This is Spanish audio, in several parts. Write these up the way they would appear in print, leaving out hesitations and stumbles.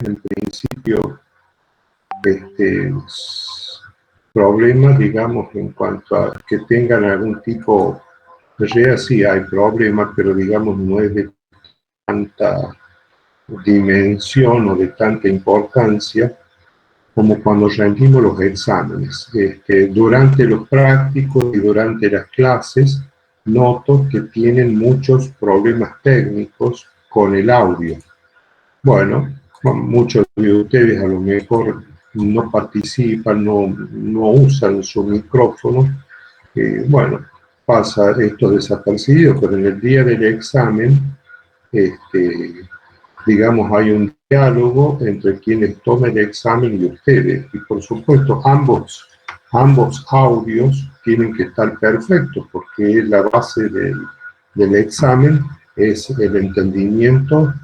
en principio problemas, digamos, en cuanto a que tengan algún tipo, en realidad sí hay problemas, pero digamos no es de tanta dimensión o de tanta importancia como cuando rendimos los exámenes. Durante los prácticos y durante las clases noto que tienen muchos problemas técnicos con el audio. Bueno, muchos de ustedes a lo mejor no participan, no usan su micrófono. Bueno, pasa esto desapercibido, pero en el día del examen, digamos, hay un diálogo entre quienes toman el examen y ustedes. Y por supuesto, ambos audios tienen que estar perfectos, porque la base del examen es el entendimiento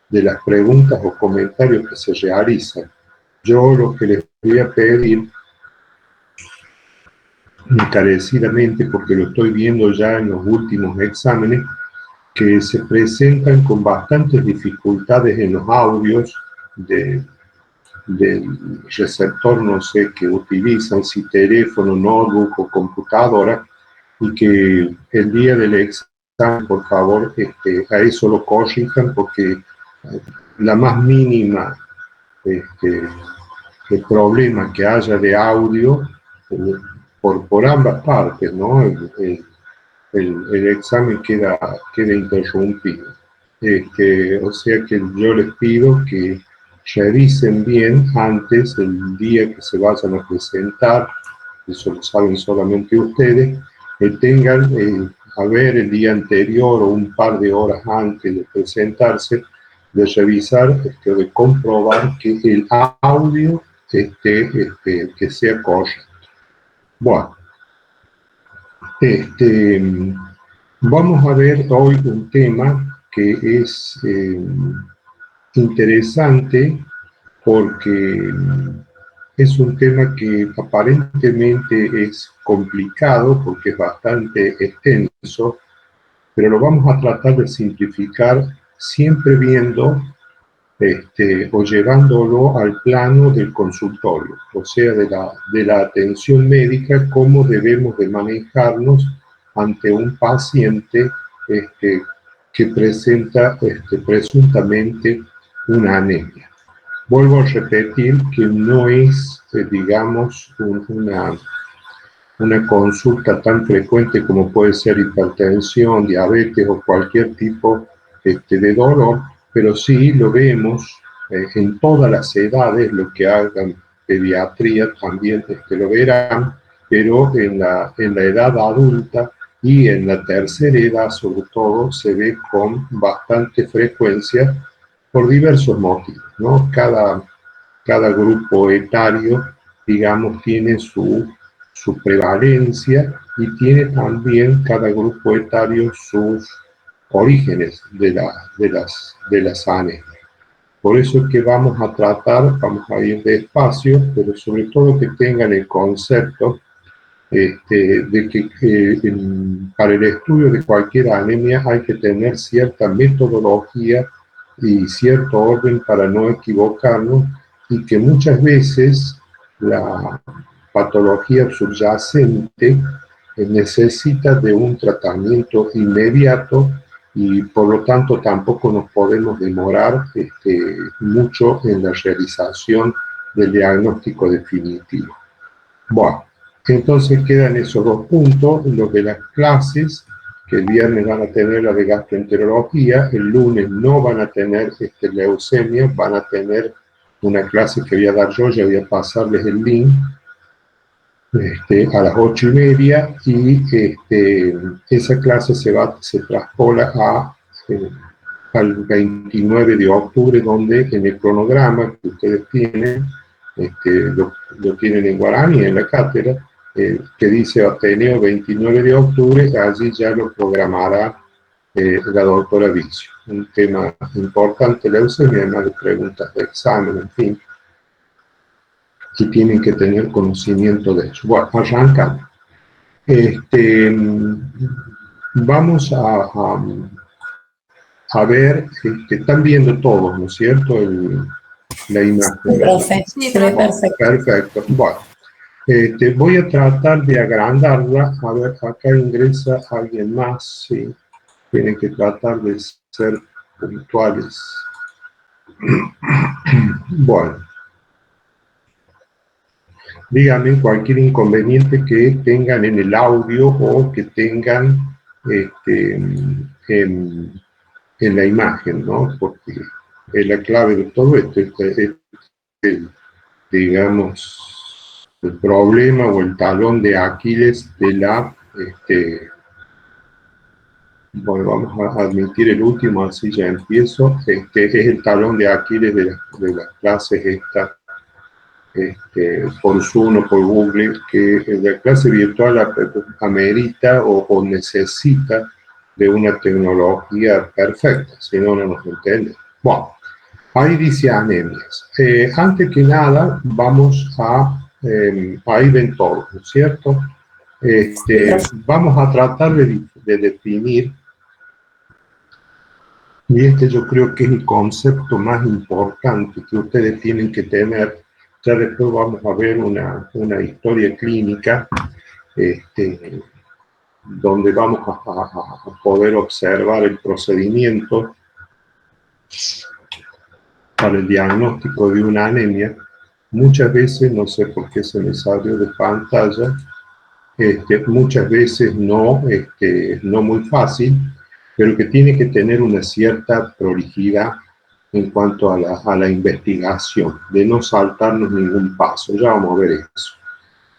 de las preguntas o comentarios que se realizan. Yo lo que les voy a pedir encarecidamente, porque lo estoy viendo ya en los últimos exámenes, que se presentan con bastantes dificultades en los audios del receptor, no sé, que utilizan, si teléfono, notebook o computadora, y que el día del examen, por favor, a eso lo corrijan, porque la más mínima el problema que haya de audio por ambas partes, ¿no? El examen queda interrumpido. O sea que yo les pido que revisen bien antes, el día que se vayan a presentar, eso lo saben solamente ustedes, que tengan, a ver, el día anterior o un par de horas antes de presentarse, de revisar o de comprobar que el audio que sea correcto. Bueno, vamos a ver hoy un tema que es interesante porque es un tema que aparentemente es complicado porque es bastante extenso, pero lo vamos a tratar de simplificar siempre viendo o llevándolo al plano del consultorio, o sea, de la atención médica, cómo debemos de manejarnos ante un paciente que presenta presuntamente una anemia. Vuelvo a repetir que no es, digamos, una consulta tan frecuente como puede ser hipertensión, diabetes o cualquier tipo de dolor, pero sí lo vemos en todas las edades, lo que hagan pediatría también lo verán, pero en la edad adulta y en la tercera edad sobre todo se ve con bastante frecuencia por diversos motivos, ¿no? Cada grupo etario, digamos, tiene su prevalencia y tiene también cada grupo etario sus orígenes de las anemias. Por eso es que vamos a ir despacio, pero sobre todo que tengan el concepto de que para el estudio de cualquier anemia hay que tener cierta metodología y cierto orden para no equivocarnos, y que muchas veces la patología subyacente necesita de un tratamiento inmediato y por lo tanto tampoco nos podemos demorar mucho en la realización del diagnóstico definitivo. Bueno, entonces quedan esos dos puntos, los de las clases, que el viernes van a tener la de gastroenterología, el lunes no van a tener leucemia, van a tener una clase que voy a dar yo, ya voy a pasarles el link, a las 8:30, y esa clase se traspola al 29 de octubre, donde en el cronograma que ustedes tienen, lo tienen en guaraní, en la cátedra, que dice Ateneo 29 de octubre, allí ya lo programará la doctora Vicio. Un tema importante, leucemia, además de preguntas de examen, en fin, y tienen que tener conocimiento de eso. Bueno, arrancamos. Vamos a ver, están viendo todos, ¿no es cierto? la imagen. Profe, se ve perfecto. Perfecto. Bueno, voy a tratar de agrandarla. A ver, acá ingresa alguien más. Sí. Tienen que tratar de ser puntuales. Bueno, díganme cualquier inconveniente que tengan en el audio o que tengan en la imagen, ¿no? Porque es la clave de todo esto, digamos, el problema o el talón de Aquiles de la, bueno, vamos a admitir el último, así ya empiezo, es el talón de Aquiles de las clases estas, por Zoom o por Google, que la clase virtual amerita o necesita de una tecnología perfecta, si no, no nos entiende. Bueno, ahí dice anemias. Antes que nada, vamos ahí ven todo, ¿no es cierto? Vamos a tratar de definir, y yo creo que es el concepto más importante que ustedes tienen que tener. Ya después vamos a ver una historia clínica donde vamos a poder observar el procedimiento para el diagnóstico de una anemia. Muchas veces, no sé por qué se me salió de pantalla, muchas veces no muy fácil, pero que tiene que tener una cierta prolijidad en cuanto a la investigación, de no saltarnos ningún paso. Ya vamos a ver eso.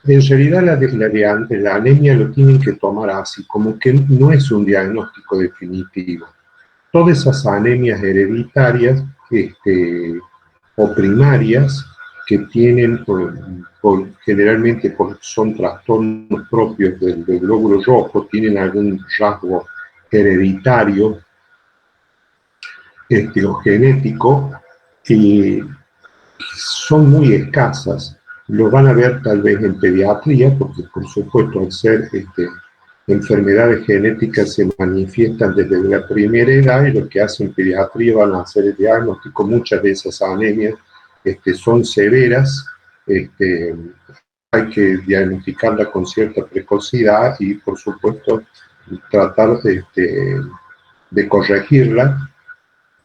En realidad la anemia lo tienen que tomar así, como que no es un diagnóstico definitivo. Todas esas anemias hereditarias o primarias que tienen, generalmente son trastornos propios del glóbulo rojo, tienen algún rasgo hereditario o genético, y son muy escasas. Lo van a ver tal vez en pediatría, porque por supuesto al ser enfermedades genéticas se manifiestan desde la primera edad, y lo que hacen en pediatría van a hacer el diagnóstico. Muchas de esas anemias son severas, hay que diagnosticarla con cierta precocidad y por supuesto tratar de corregirla,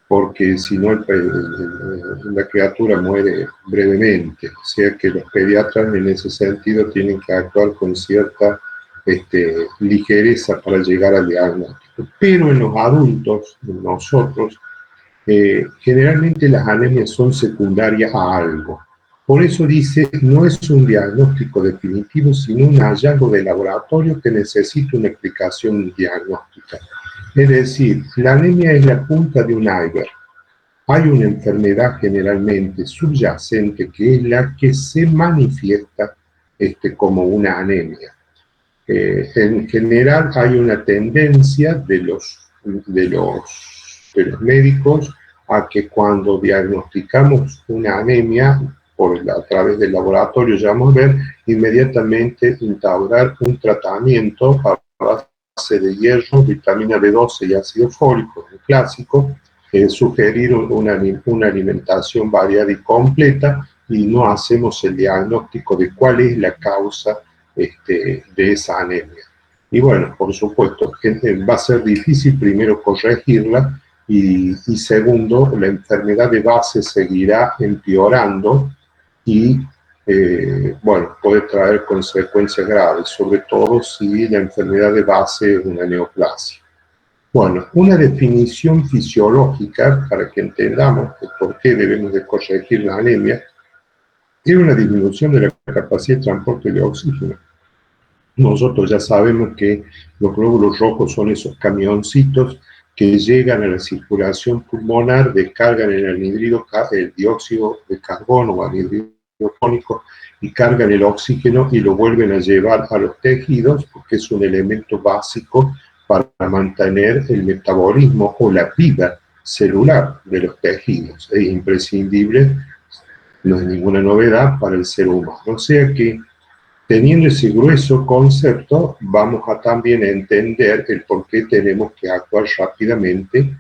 porque si no la criatura muere brevemente. O sea que los pediatras en ese sentido tienen que actuar con cierta ligereza para llegar al diagnóstico. Pero en los adultos, en nosotros, generalmente las anemias son secundarias a algo. Por eso dice, no es un diagnóstico definitivo, sino un hallazgo de laboratorio que necesita una explicación diagnóstica. Es decir, la anemia es la punta de un iceberg. Hay una enfermedad generalmente subyacente que es la que se manifiesta como una anemia. En general hay una tendencia de los médicos a que cuando diagnosticamos una anemia a través del laboratorio, ya vamos a ver, inmediatamente instaurar un tratamiento a base de hierro, vitamina B12 y ácido fólico, el clásico, sugerir una alimentación variada y completa, y no hacemos el diagnóstico de cuál es la causa de esa anemia. Y bueno, por supuesto, va a ser difícil primero corregirla, y segundo, la enfermedad de base seguirá empeorando y bueno, puede traer consecuencias graves, sobre todo si la enfermedad de base es una neoplasia. Bueno, una definición fisiológica para que entendamos por qué debemos de corregir la anemia es una disminución de la capacidad de transporte de oxígeno. Nosotros ya sabemos que los glóbulos rojos son esos camioncitos que llegan a la circulación pulmonar, descargan el dióxido de carbono o anhídrido carbónico y cargan el oxígeno y lo vuelven a llevar a los tejidos, porque es un elemento básico para mantener el metabolismo o la vida celular de los tejidos. Es imprescindible, no es ninguna novedad para el ser humano. O sea que, teniendo ese grueso concepto, vamos a también entender el por qué tenemos que actuar rápidamente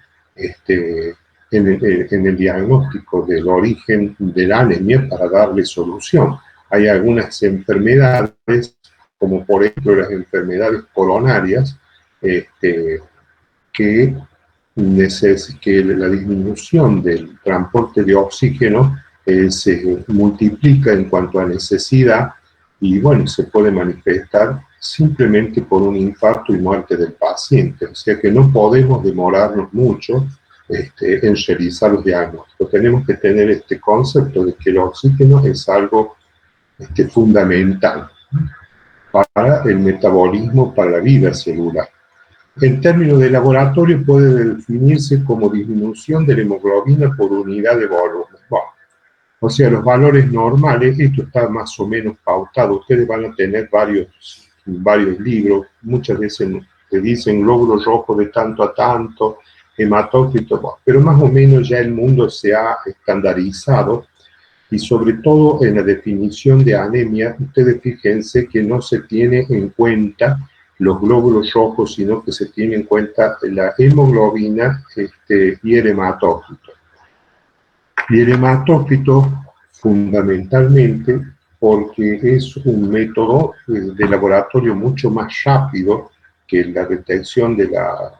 en el diagnóstico del origen de la anemia para darle solución. Hay algunas enfermedades, como por ejemplo las enfermedades coronarias, que la disminución del transporte de oxígeno se multiplica en cuanto a necesidad y bueno, se puede manifestar simplemente por un infarto y muerte del paciente. O sea que no podemos demorarnos mucho en realizar los diagnósticos. Tenemos que tener este concepto de que el oxígeno es algo fundamental para el metabolismo, para la vida celular. En términos de laboratorio puede definirse como disminución de la hemoglobina por unidad de volumen. Bueno, o sea, los valores normales, esto está más o menos pautado. Ustedes van a tener varios libros, muchas veces te dicen glóbulos rojos de tanto a tanto, hematócrito, bueno, pero más o menos ya el mundo se ha estandarizado y sobre todo en la definición de anemia, ustedes fíjense que no se tiene en cuenta los glóbulos rojos, sino que se tiene en cuenta la hemoglobina y el hematócrito. Y el hematócrito, fundamentalmente, porque es un método de laboratorio mucho más rápido que la detección de la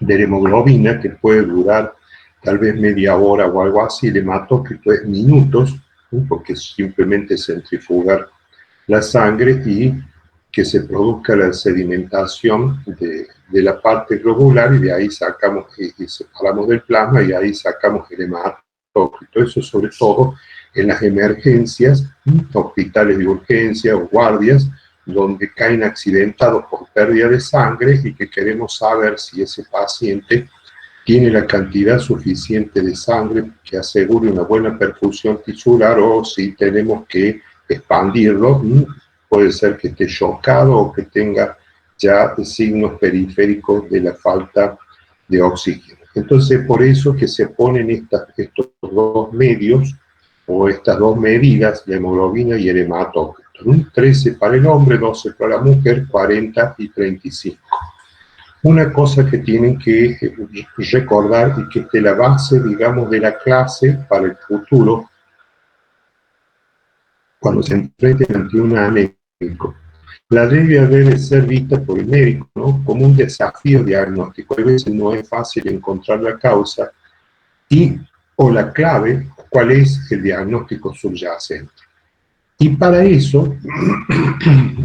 hemoglobina, que puede durar tal vez media hora o algo así. El hematócrito es minutos, ¿sí? Porque es simplemente centrifugar la sangre y que se produzca la sedimentación de la parte globular y de ahí sacamos y separamos del plasma y ahí sacamos el hematócrito. Eso sobre todo en las emergencias, hospitales de urgencia o guardias, donde caen accidentados por pérdida de sangre y que queremos saber si ese paciente tiene la cantidad suficiente de sangre que asegure una buena perfusión tisular o si tenemos que expandirlo. Puede ser que esté chocado o que tenga ya signos periféricos de la falta de oxígeno. Entonces, por eso que se ponen estos dos medios o estas dos medidas, la hemoglobina y el hematócrito. 13 para el hombre, 12 para la mujer, 40 y 35. Una cosa que tienen que recordar y que es la base, digamos, de la clase para el futuro, cuando se enfrenten ante un anémico. La anemia debe ser vista por el médico, ¿no?, como un desafío diagnóstico. A veces no es fácil encontrar la causa o la clave, cuál es el diagnóstico subyacente. Y para eso,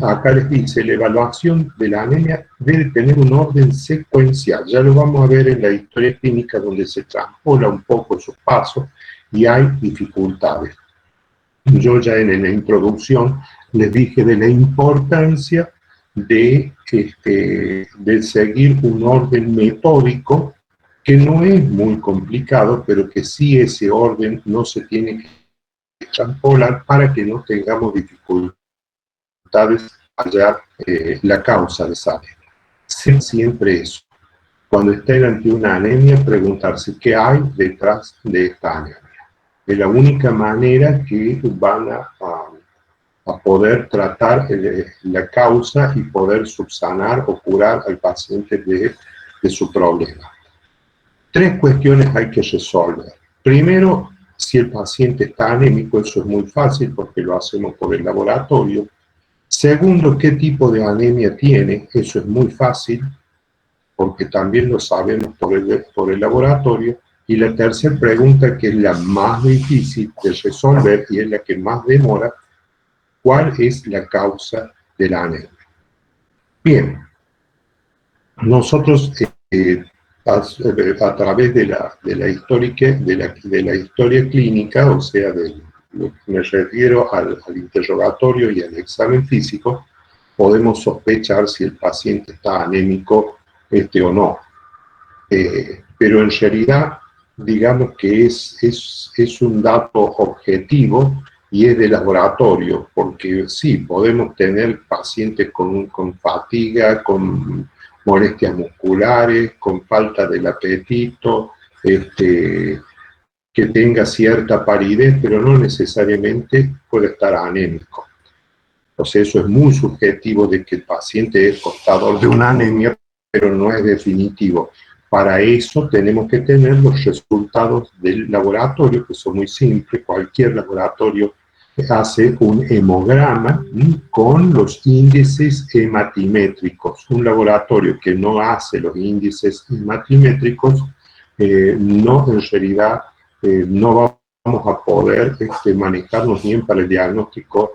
acá les dice, la evaluación de la anemia debe tener un orden secuencial. Ya lo vamos a ver en la historia clínica donde se transpola un poco sus pasos y hay dificultades. Yo ya en la introducción les dije de la importancia de seguir un orden metódico que no es muy complicado, pero que sí ese orden no se tiene que transpolar para que no tengamos dificultades a hallar la causa de esa anemia. Siempre eso. Cuando estén ante una anemia, preguntarse qué hay detrás de esta anemia. Es la única manera que van a poder tratar la causa y poder subsanar o curar al paciente de su problema. 3 cuestiones hay que resolver. Primero, si el paciente está anémico, eso es muy fácil porque lo hacemos por el laboratorio. Segundo, qué tipo de anemia tiene, eso es muy fácil porque también lo sabemos por el laboratorio. Y la tercera pregunta, que es la más difícil de resolver y es la que más demora, ¿cuál es la causa de la anemia? Bien, nosotros a través de la historia clínica, o sea, me refiero al interrogatorio y al examen físico, podemos sospechar si el paciente está anémico o no. Pero en realidad, digamos que es un dato objetivo y es de laboratorio, porque sí, podemos tener pacientes con fatiga, con molestias musculares, con falta del apetito, que tenga cierta palidez, pero no necesariamente puede estar anémico. O sea, eso es muy subjetivo de que el paciente es portador de una anemia, pero no es definitivo. Para eso tenemos que tener los resultados del laboratorio, que son muy simples. Cualquier laboratorio hace un hemograma con los índices hematimétricos. Un laboratorio que no hace los índices hematimétricos, no, en realidad, no vamos a poder manejarnos bien para el diagnóstico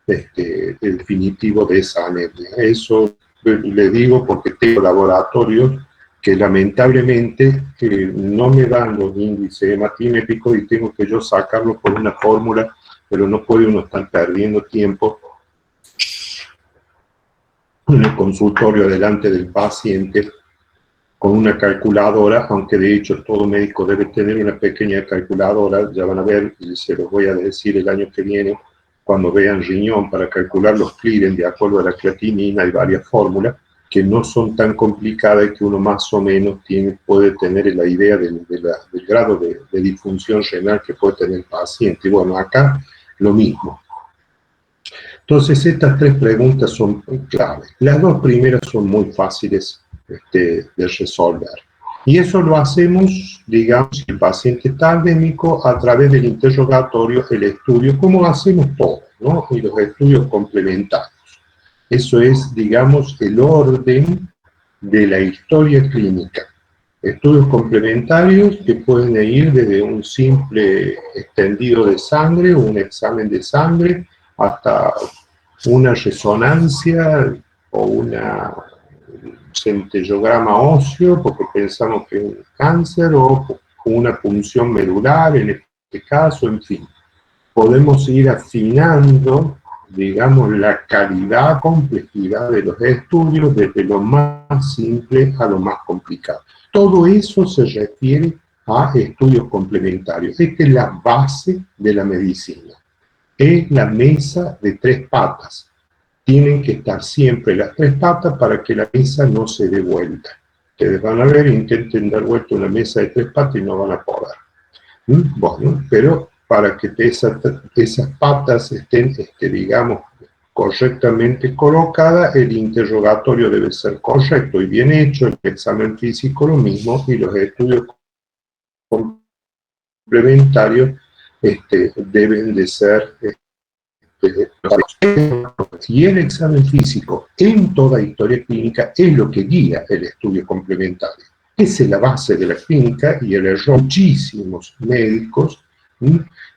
definitivo de esa anemia. Eso le digo porque tengo laboratorios que lamentablemente no me dan los índices hematimétricos y tengo que yo sacarlo por una fórmula, pero no puede uno estar perdiendo tiempo en el consultorio delante del paciente con una calculadora, aunque de hecho todo médico debe tener una pequeña calculadora. Ya van a ver, y se los voy a decir el año que viene, cuando vean riñón, para calcular los clearance de acuerdo a la creatinina. Hay varias fórmulas que no son tan complicadas y que uno más o menos puede tener la idea del grado de disfunción renal que puede tener el paciente. Y bueno, acá lo mismo. Entonces, estas tres preguntas son claves. Las dos primeras son muy fáciles de resolver. Y eso lo hacemos, digamos, si el paciente está anémico, a través del interrogatorio, el estudio, como hacemos todos, ¿no? Y los estudios complementarios. Eso es, digamos, el orden de la historia clínica. Estudios complementarios que pueden ir desde un simple extendido de sangre o un examen de sangre hasta una resonancia o un centellograma óseo, porque pensamos que es un cáncer, o una punción medular en este caso, en fin. Podemos ir afinando, digamos, la calidad, complejidad de los estudios, desde lo más simple a lo más complicado. Todo eso se refiere a estudios complementarios. Esta es la base de la medicina. Es la mesa de tres patas. Tienen que estar siempre las tres patas para que la mesa no se dé vuelta. Ustedes van a ver, intenten dar vuelta una mesa de tres patas y no van a poder. Bueno, pero para que esas patas estén, digamos, correctamente colocadas, el interrogatorio debe ser correcto y bien hecho, el examen físico lo mismo, y los estudios complementarios deben de ser y el examen físico en toda historia clínica es lo que guía el estudio complementario. Esa es la base de la clínica y el error de muchísimos médicos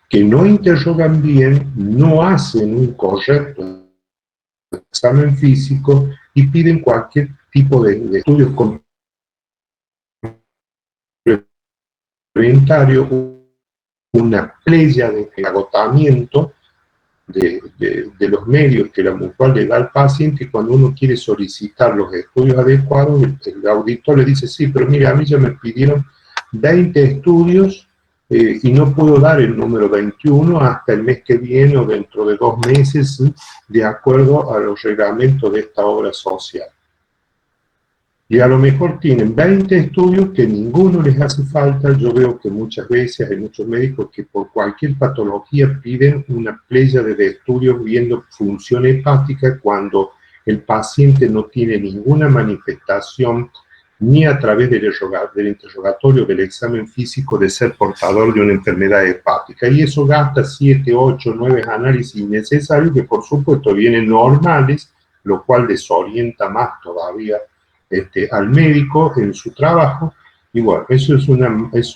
que no interrogan bien, no hacen un correcto examen físico y piden cualquier tipo de estudios complementarios, una playa de agotamiento de los medios que la mutual le da al paciente, y cuando uno quiere solicitar los estudios adecuados, el auditor le dice, sí, pero mira, a mí ya me pidieron 20 estudios y no puedo dar el número 21 hasta el mes que viene o dentro de 2 meses, de acuerdo a los reglamentos de esta obra social. Y a lo mejor tienen 20 estudios que ninguno les hace falta. Yo veo que muchas veces hay muchos médicos que por cualquier patología piden una playa de estudios viendo función hepática cuando el paciente no tiene ninguna manifestación ni a través del interrogatorio del examen físico de ser portador de una enfermedad hepática. Y eso gasta 7, 8, 9 análisis innecesarios que por supuesto vienen normales, lo cual desorienta más todavía al médico en su trabajo. Y bueno, eso es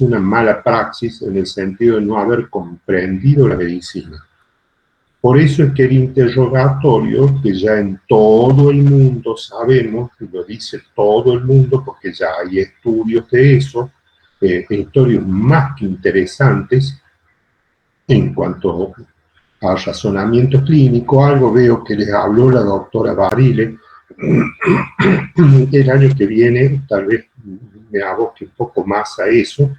una mala praxis en el sentido de no haber comprendido la medicina. Por eso es que el interrogatorio, que ya en todo el mundo sabemos, y lo dice todo el mundo porque ya hay estudios de eso, estudios más que interesantes en cuanto a razonamiento clínico. Algo veo que les habló la doctora Barile. El año que viene tal vez me aboque un poco más a eso,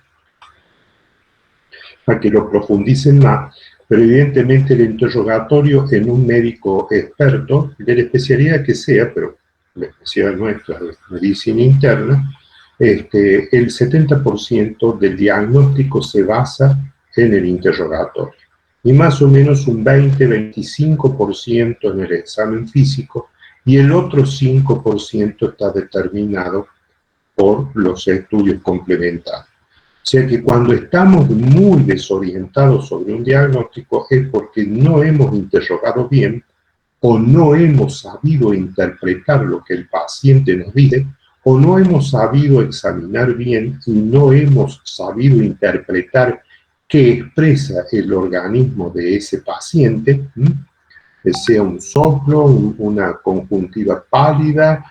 a que lo profundicen más, pero evidentemente el interrogatorio en un médico experto, de la especialidad que sea, pero la especialidad nuestra es medicina interna, el 70% del diagnóstico se basa en el interrogatorio, y más o menos un 20-25% en el examen físico, y el otro 5% está determinado por los estudios complementarios. O sea que cuando estamos muy desorientados sobre un diagnóstico es porque no hemos interrogado bien o no hemos sabido interpretar lo que el paciente nos dice, o no hemos sabido examinar bien y no hemos sabido interpretar qué expresa el organismo de ese paciente, sea un soplo, una conjuntiva pálida,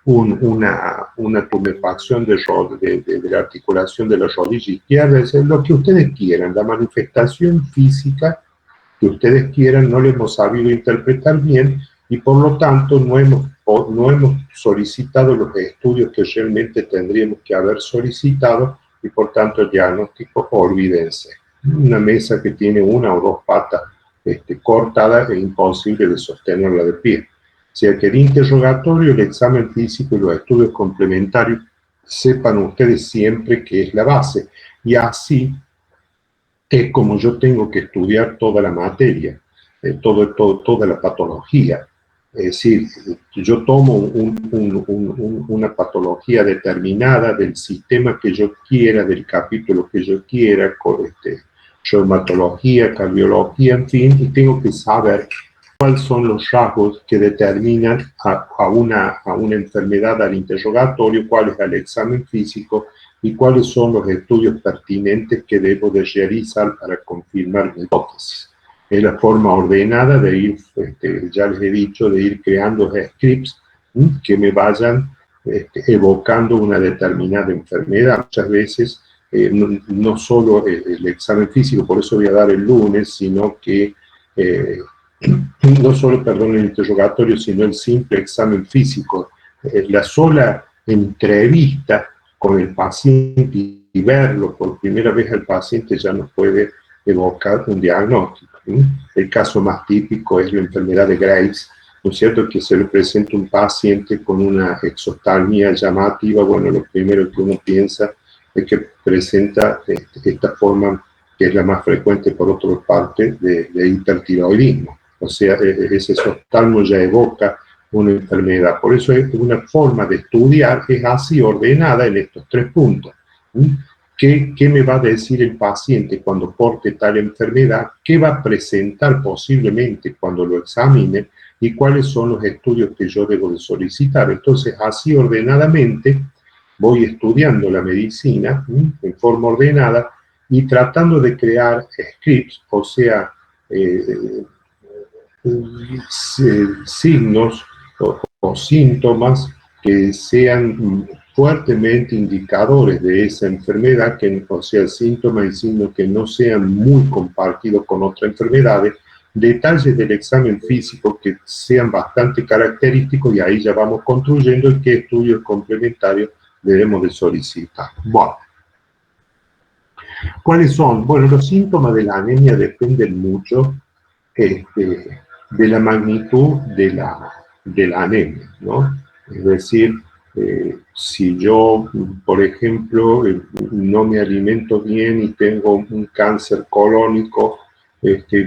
una tumefacción de la articulación de la rodilla izquierda, es lo que ustedes quieran, la manifestación física que ustedes quieran, no lo hemos sabido interpretar bien y por lo tanto no hemos solicitado los estudios que realmente tendríamos que haber solicitado y por tanto el diagnóstico, olvídense. Una mesa que tiene una o dos patas cortadas es imposible de sostenerla de pie. O sea que el interrogatorio, el examen físico y los estudios complementarios, sepan ustedes siempre que es la base. Y así es como yo tengo que estudiar toda la materia, toda la patología. Es decir, yo tomo una patología determinada del sistema que yo quiera, del capítulo que yo quiera, reumatología, cardiología, en fin, y tengo que saber cuáles son los rasgos que determinan a una enfermedad al interrogatorio, cuál es el examen físico y cuáles son los estudios pertinentes que debo de realizar para confirmar mi hipótesis. Es la forma ordenada de ir, ya les he dicho, de ir creando scripts que me vayan evocando una determinada enfermedad. Muchas veces no solo el examen físico, por eso voy a dar el lunes, sino que no solo, perdón, el interrogatorio, sino el simple examen físico. La sola entrevista con el paciente y verlo por primera vez al paciente ya nos puede evocar un diagnóstico. El caso más típico es la enfermedad de Graves, ¿no es cierto? Que se le presenta un paciente con una exoftalmia llamativa. Bueno, lo primero que uno piensa es que presenta esta forma, que es la más frecuente por otra parte, de hipertiroidismo. O sea, ese exoftalmo ya evoca una enfermedad. Por eso es una forma de estudiar, es así ordenada en estos 3 puntos. ¿Qué me va a decir el paciente cuando porte tal enfermedad? ¿Qué va a presentar posiblemente cuando lo examine? ¿Y cuáles son los estudios que yo debo de solicitar? Entonces, así ordenadamente, voy estudiando la medicina en forma ordenada y tratando de crear scripts, o sea, signos o síntomas que sean fuertemente indicadores de esa enfermedad, o sea, síntomas y signos que no sean muy compartidos con otras enfermedades, detalles del examen físico que sean bastante característicos, y ahí ya vamos construyendo el qué estudios complementarios debemos de solicitar. Bueno, ¿cuáles son? Bueno, los síntomas de la anemia dependen mucho de la magnitud de la anemia, ¿no? Es decir, si yo, por ejemplo, no me alimento bien y tengo un cáncer colónico,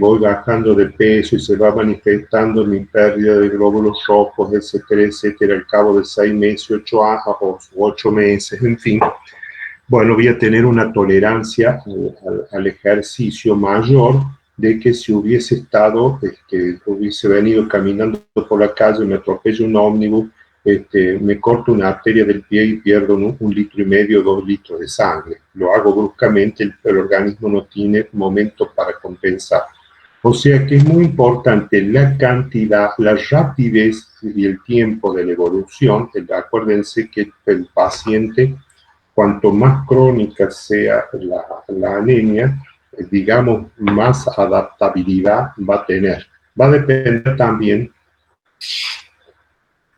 voy bajando de peso y se va manifestando mi pérdida de glóbulos rojos, etcétera, etcétera, al cabo de 6 meses, 8 meses, en fin. Bueno, voy a tener una tolerancia al ejercicio mayor de que si hubiese hubiese venido caminando por la calle, me atropella un ómnibus, me corto una arteria del pie y pierdo 1,5 litros, 2 litros de sangre. Lo hago bruscamente, el organismo no tiene momento para compensar. O sea que es muy importante la cantidad, la rapidez y el tiempo de la evolución. Acuérdense que el paciente, cuanto más crónica sea la anemia, digamos, más adaptabilidad va a tener. Va a depender también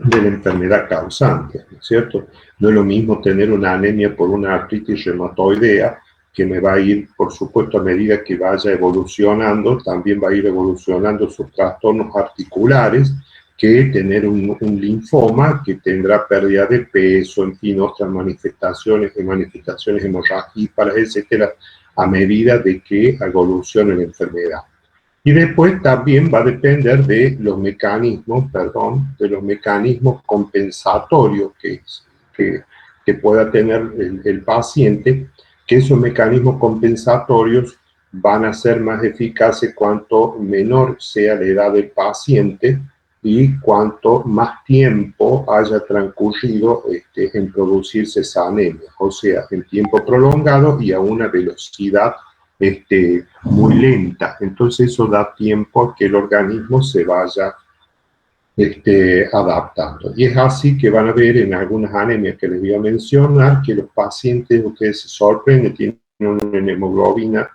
de la enfermedad causante, ¿no es cierto? No es lo mismo tener una anemia por una artritis reumatoidea, que me va a ir, por supuesto, a medida que vaya evolucionando, también va a ir evolucionando sus trastornos articulares, que tener un linfoma que tendrá pérdida de peso, en fin, otras manifestaciones hemorrágicas, etcétera, a medida de que evolucione la enfermedad. Y después también va a depender de los mecanismos, de los mecanismos compensatorios que pueda tener el paciente, que esos mecanismos compensatorios van a ser más eficaces cuanto menor sea la edad del paciente y cuanto más tiempo haya transcurrido en producirse esa anemia, o sea, en tiempo prolongado y a una velocidad muy lenta. Entonces eso da tiempo a que el organismo se vaya adaptando. Y es así que van a ver en algunas anemias que les voy a mencionar que los pacientes, ustedes se sorprenden, tienen una hemoglobina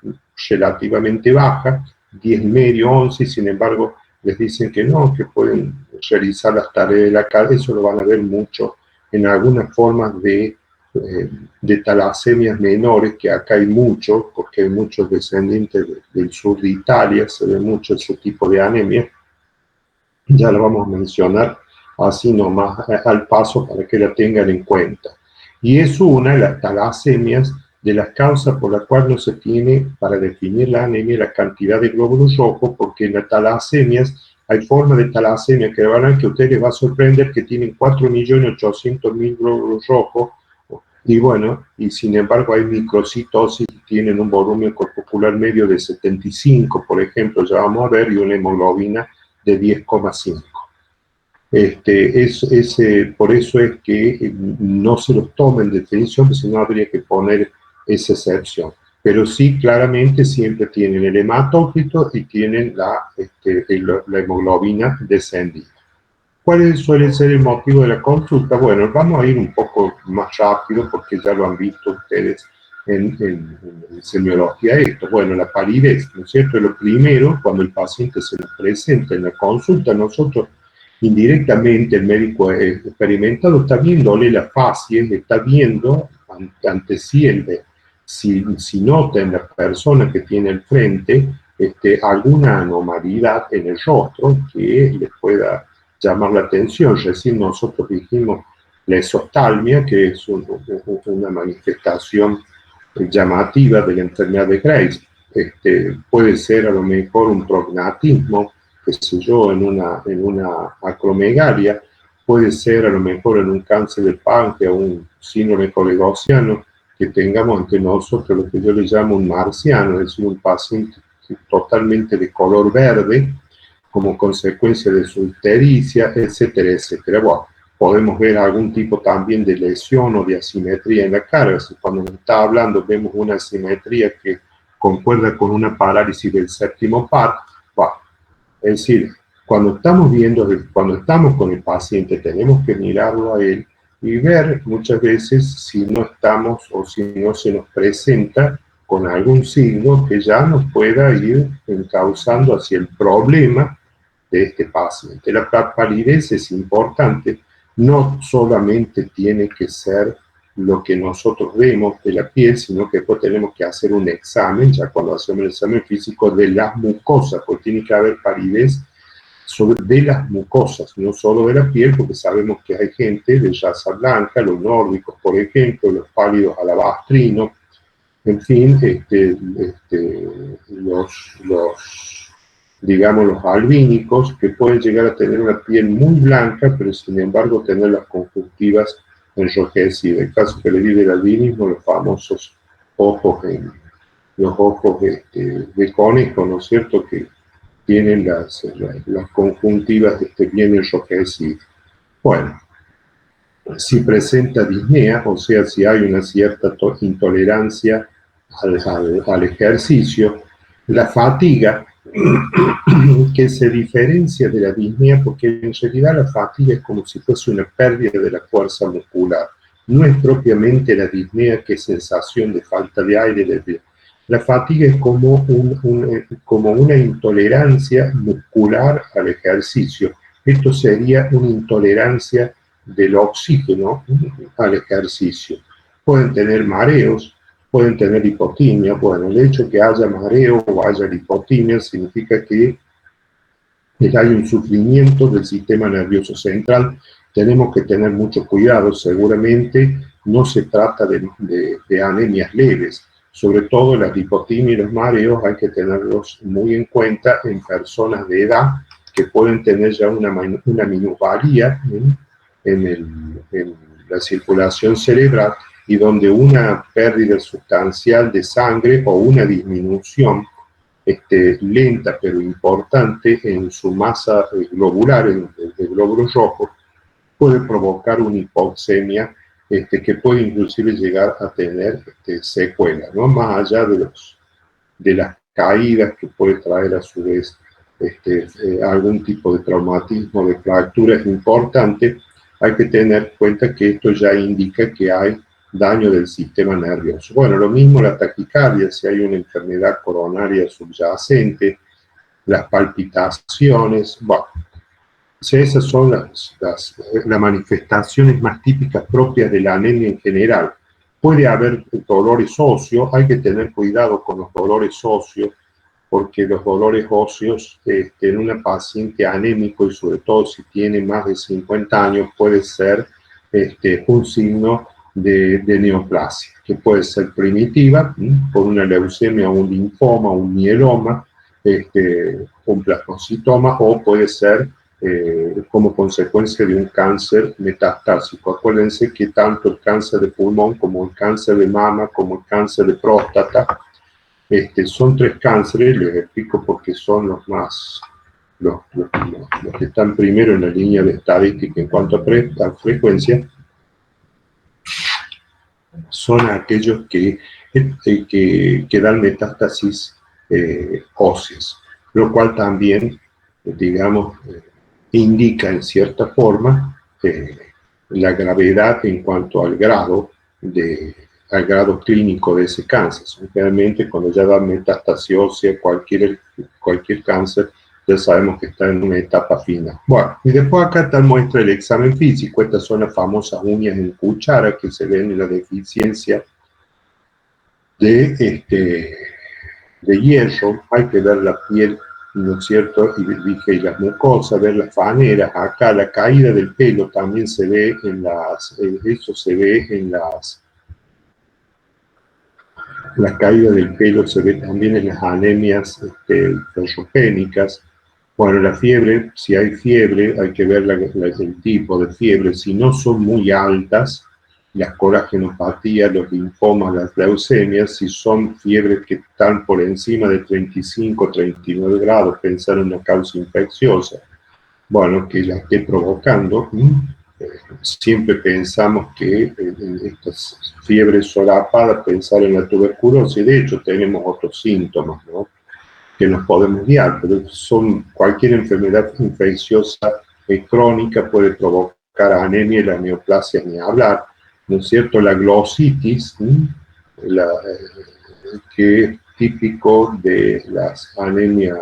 relativamente baja, 10,5, 11, y sin embargo les dicen que no, que pueden realizar las tareas de la casa. Eso lo van a ver mucho en algunas formas de talasemias menores, que acá hay muchos, porque hay muchos descendientes del sur de Italia, se ve mucho ese tipo de anemia. Ya lo vamos a mencionar así nomás al paso para que la tengan en cuenta. Y es una de las talasemias, de las causas por las cuales no se tiene para definir la anemia la cantidad de glóbulos rojos, porque en las talasemias hay formas de talasemia que van a que a ustedes les va a sorprender que tienen 4.800.000 glóbulos rojos, y bueno, y sin embargo hay microcitosis que tienen un volumen corpuscular medio de 75, por ejemplo, ya vamos a ver, y una hemoglobina de 10,5. Por eso es que no se los toma en definición, porque si no habría que poner esa excepción. Pero sí, claramente siempre tienen el hematócrito y tienen la hemoglobina descendida. ¿Cuál suele ser el motivo de la consulta? Bueno, vamos a ir un poco más rápido porque ya lo han visto ustedes en semiología esto. Bueno, la palidez, ¿no es cierto? Lo primero, cuando el paciente se nos presenta en la consulta, nosotros indirectamente, el médico experimentado está viéndole la facies, está viendo ante sí si nota en la persona que tiene al frente alguna anomalidad en el rostro que le pueda llamar la atención. Recién nosotros dijimos la esoftalmia, que es una manifestación llamativa de la enfermedad de Graves. Puede ser a lo mejor un prognatismo, qué sé yo, en una acromegalia, puede ser a lo mejor en un cáncer de páncreas, un síndrome colegociano, que tengamos ante nosotros lo que yo le llamo un marciano, es decir, un paciente totalmente de color verde, como consecuencia de su ictericia, etcétera, etcétera. Bueno, podemos ver algún tipo también de lesión o de asimetría en la cara. Cuando nos está hablando vemos una asimetría que concuerda con una parálisis del séptimo par. Bueno, es decir, cuando estamos con el paciente tenemos que mirarlo a él y ver muchas veces si no estamos o si no se nos presenta con algún signo que ya nos pueda ir encauzando hacia el problema de este paciente. La palidez es importante, no solamente tiene que ser lo que nosotros vemos de la piel, sino que después tenemos que hacer un examen, ya cuando hacemos el examen físico, de las mucosas, porque tiene que haber palidez de las mucosas, no solo de la piel, porque sabemos que hay gente de raza blanca, los nórdicos, por ejemplo, los pálidos alabastrinos, en fin, digamos, los albínicos, que pueden llegar a tener una piel muy blanca, pero sin embargo tener las conjuntivas enrojecidas. El caso que le vive el albinismo, los famosos ojos de conejo, ¿no es cierto?, que tienen las conjuntivas bien enrojecidas. Bueno, si presenta disnea, o sea, si hay una cierta intolerancia al ejercicio, la fatiga, que se diferencia de la disnea, porque en realidad la fatiga es como si fuese una pérdida de la fuerza muscular. No es propiamente la disnea, que es sensación de falta de aire. La fatiga es como una intolerancia muscular al ejercicio. Esto sería una intolerancia del oxígeno al ejercicio. Pueden tener mareos, pueden tener hipotimia. Bueno, el hecho que haya mareo o haya hipotimia significa que hay un sufrimiento del sistema nervioso central. Tenemos que tener mucho cuidado. Seguramente no se trata de anemias leves. sobre todo las lipotimias y los mareos hay que tenerlos muy en cuenta en personas de edad que pueden tener ya una minusvalía en la circulación cerebral y donde una pérdida sustancial de sangre o una disminución lenta pero importante en su masa globular, de glóbulos rojos, puede provocar una hipoxemia que puede inclusive llegar a tener secuelas, ¿no? Más allá de las caídas que puede traer a su vez algún tipo de traumatismo, de fracturas importante, hay que tener en cuenta que esto ya indica que hay daño del sistema nervioso. Bueno, lo mismo la taquicardia, si hay una enfermedad coronaria subyacente, las palpitaciones, bueno, si esas son las manifestaciones más típicas propias de la anemia en general. Puede haber dolores óseos, hay que tener cuidado con los dolores óseos, porque los dolores óseos en una paciente anémico, y sobre todo si tiene más de 50 años, puede ser un signo de neoplasia, que puede ser primitiva, por una leucemia, un linfoma, un mieloma, un plasmocitoma, o puede ser como consecuencia de un cáncer metastásico. Acuérdense que tanto el cáncer de pulmón como el cáncer de mama, como el cáncer de próstata, son tres cánceres, les explico porque son los más, los que están primero en la línea de estadística en cuanto a frecuencia, son aquellos que dan metástasis óseas, lo cual también, digamos, indica en cierta forma la gravedad en cuanto al grado clínico de ese cáncer. Realmente cuando ya da metástasis ósea, cualquier cáncer, ya sabemos que está en una etapa final. Bueno, y después acá está muestra el examen físico. Estas son las famosas uñas en cuchara que se ven en la deficiencia de hierro. Hay que ver la piel, ¿no es cierto? Y las mucosas, ver las faneras. Acá la caída del pelo también se ve la caída del pelo se ve también en las anemias linfocénicas. Bueno, la fiebre, si hay fiebre, hay que ver el tipo de fiebre. Si no son muy altas, las colagenopatías, los linfomas, las leucemias, si son fiebres que están por encima de 35, 39 grados, pensar en una causa infecciosa, bueno, que la esté provocando. Siempre pensamos que en estas fiebres solapadas, pensar en la tuberculosis. De hecho, tenemos otros síntomas, ¿no?, que nos podemos guiar, pero cualquier enfermedad infecciosa crónica puede provocar anemia, y la neoplasia ni hablar, ¿no es cierto? La glositis, que es típico de las anemias,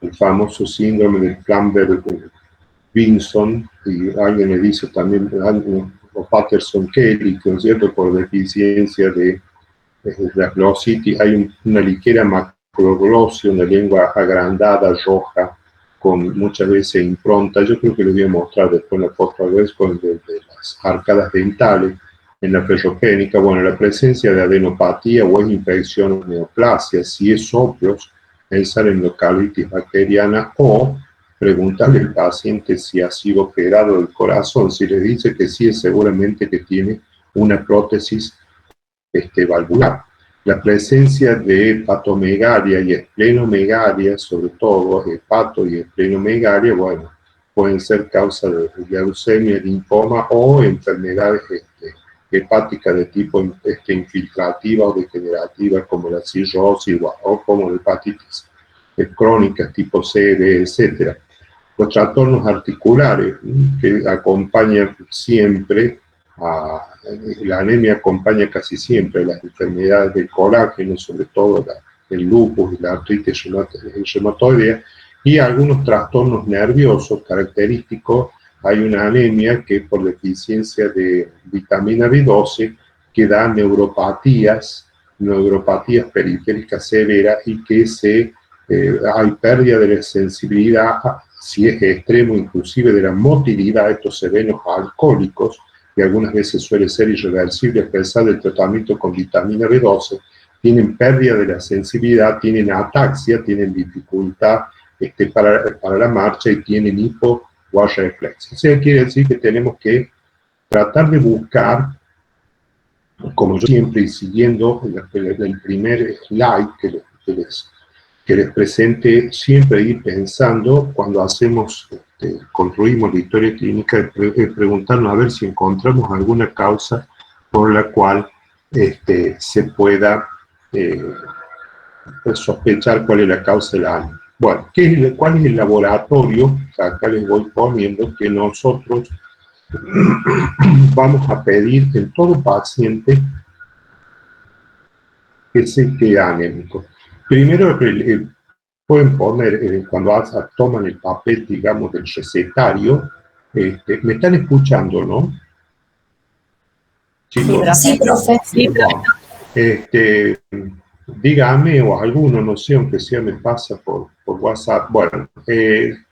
el famoso síndrome de Lambert-Wilson, y alguien me dice también, o Patterson-Kelly, ¿no es cierto?, por deficiencia de la glositis. Hay una ligera macroglosia, una lengua agrandada, roja, con muchas veces impronta. Yo creo que les voy a mostrar después la foto a veces de las arcadas dentales en la ferropénica. Bueno, la presencia de adenopatía o es infección o neoplasia, si es soplios, pensar en localitis bacteriana, o preguntarle al paciente si ha sido operado del corazón. Si le dice que sí, es seguramente que tiene una prótesis valvular. La presencia de hepatomegalia y esplenomegalia, sobre todo hepato y esplenomegalia, bueno, pueden ser causa de leucemia, linfoma o enfermedades hepáticas de tipo infiltrativa o degenerativa, como la cirrosis o como la hepatitis crónica tipo C, B, etc. Los trastornos articulares, que acompañan siempre la anemia acompaña casi siempre las enfermedades del colágeno, sobre todo el lupus y la artritis reumatoidea, y algunos trastornos nerviosos característicos. Hay una anemia que por deficiencia de vitamina B12 que da neuropatías periféricas severas, y que hay pérdida de la sensibilidad, si es extremo, inclusive de la motilidad. Esto se ve en los alcohólicos, y algunas veces suele ser irreversible a pesar del tratamiento con vitamina B12, tienen pérdida de la sensibilidad, tienen ataxia, tienen dificultad para la marcha y tienen hipo-reflex. O sea, quiere decir que tenemos que tratar de buscar, como yo siempre, y siguiendo el primer slide que les presente, siempre ir pensando cuando hacemos, construimos la historia clínica, preguntarnos a ver si encontramos alguna causa por la cual se pueda sospechar cuál es la causa de la anemia. Bueno, ¿cuál es el laboratorio? Acá les voy poniendo que nosotros vamos a pedir en todo paciente que esté anémico. Primero, pueden poner, cuando toman el papel, digamos, del recetario, me están escuchando, ¿no? Chicos, Sí, profe. Sí, profe. Dígame, o alguno, no sé, aunque sea me pasa por WhatsApp. Bueno,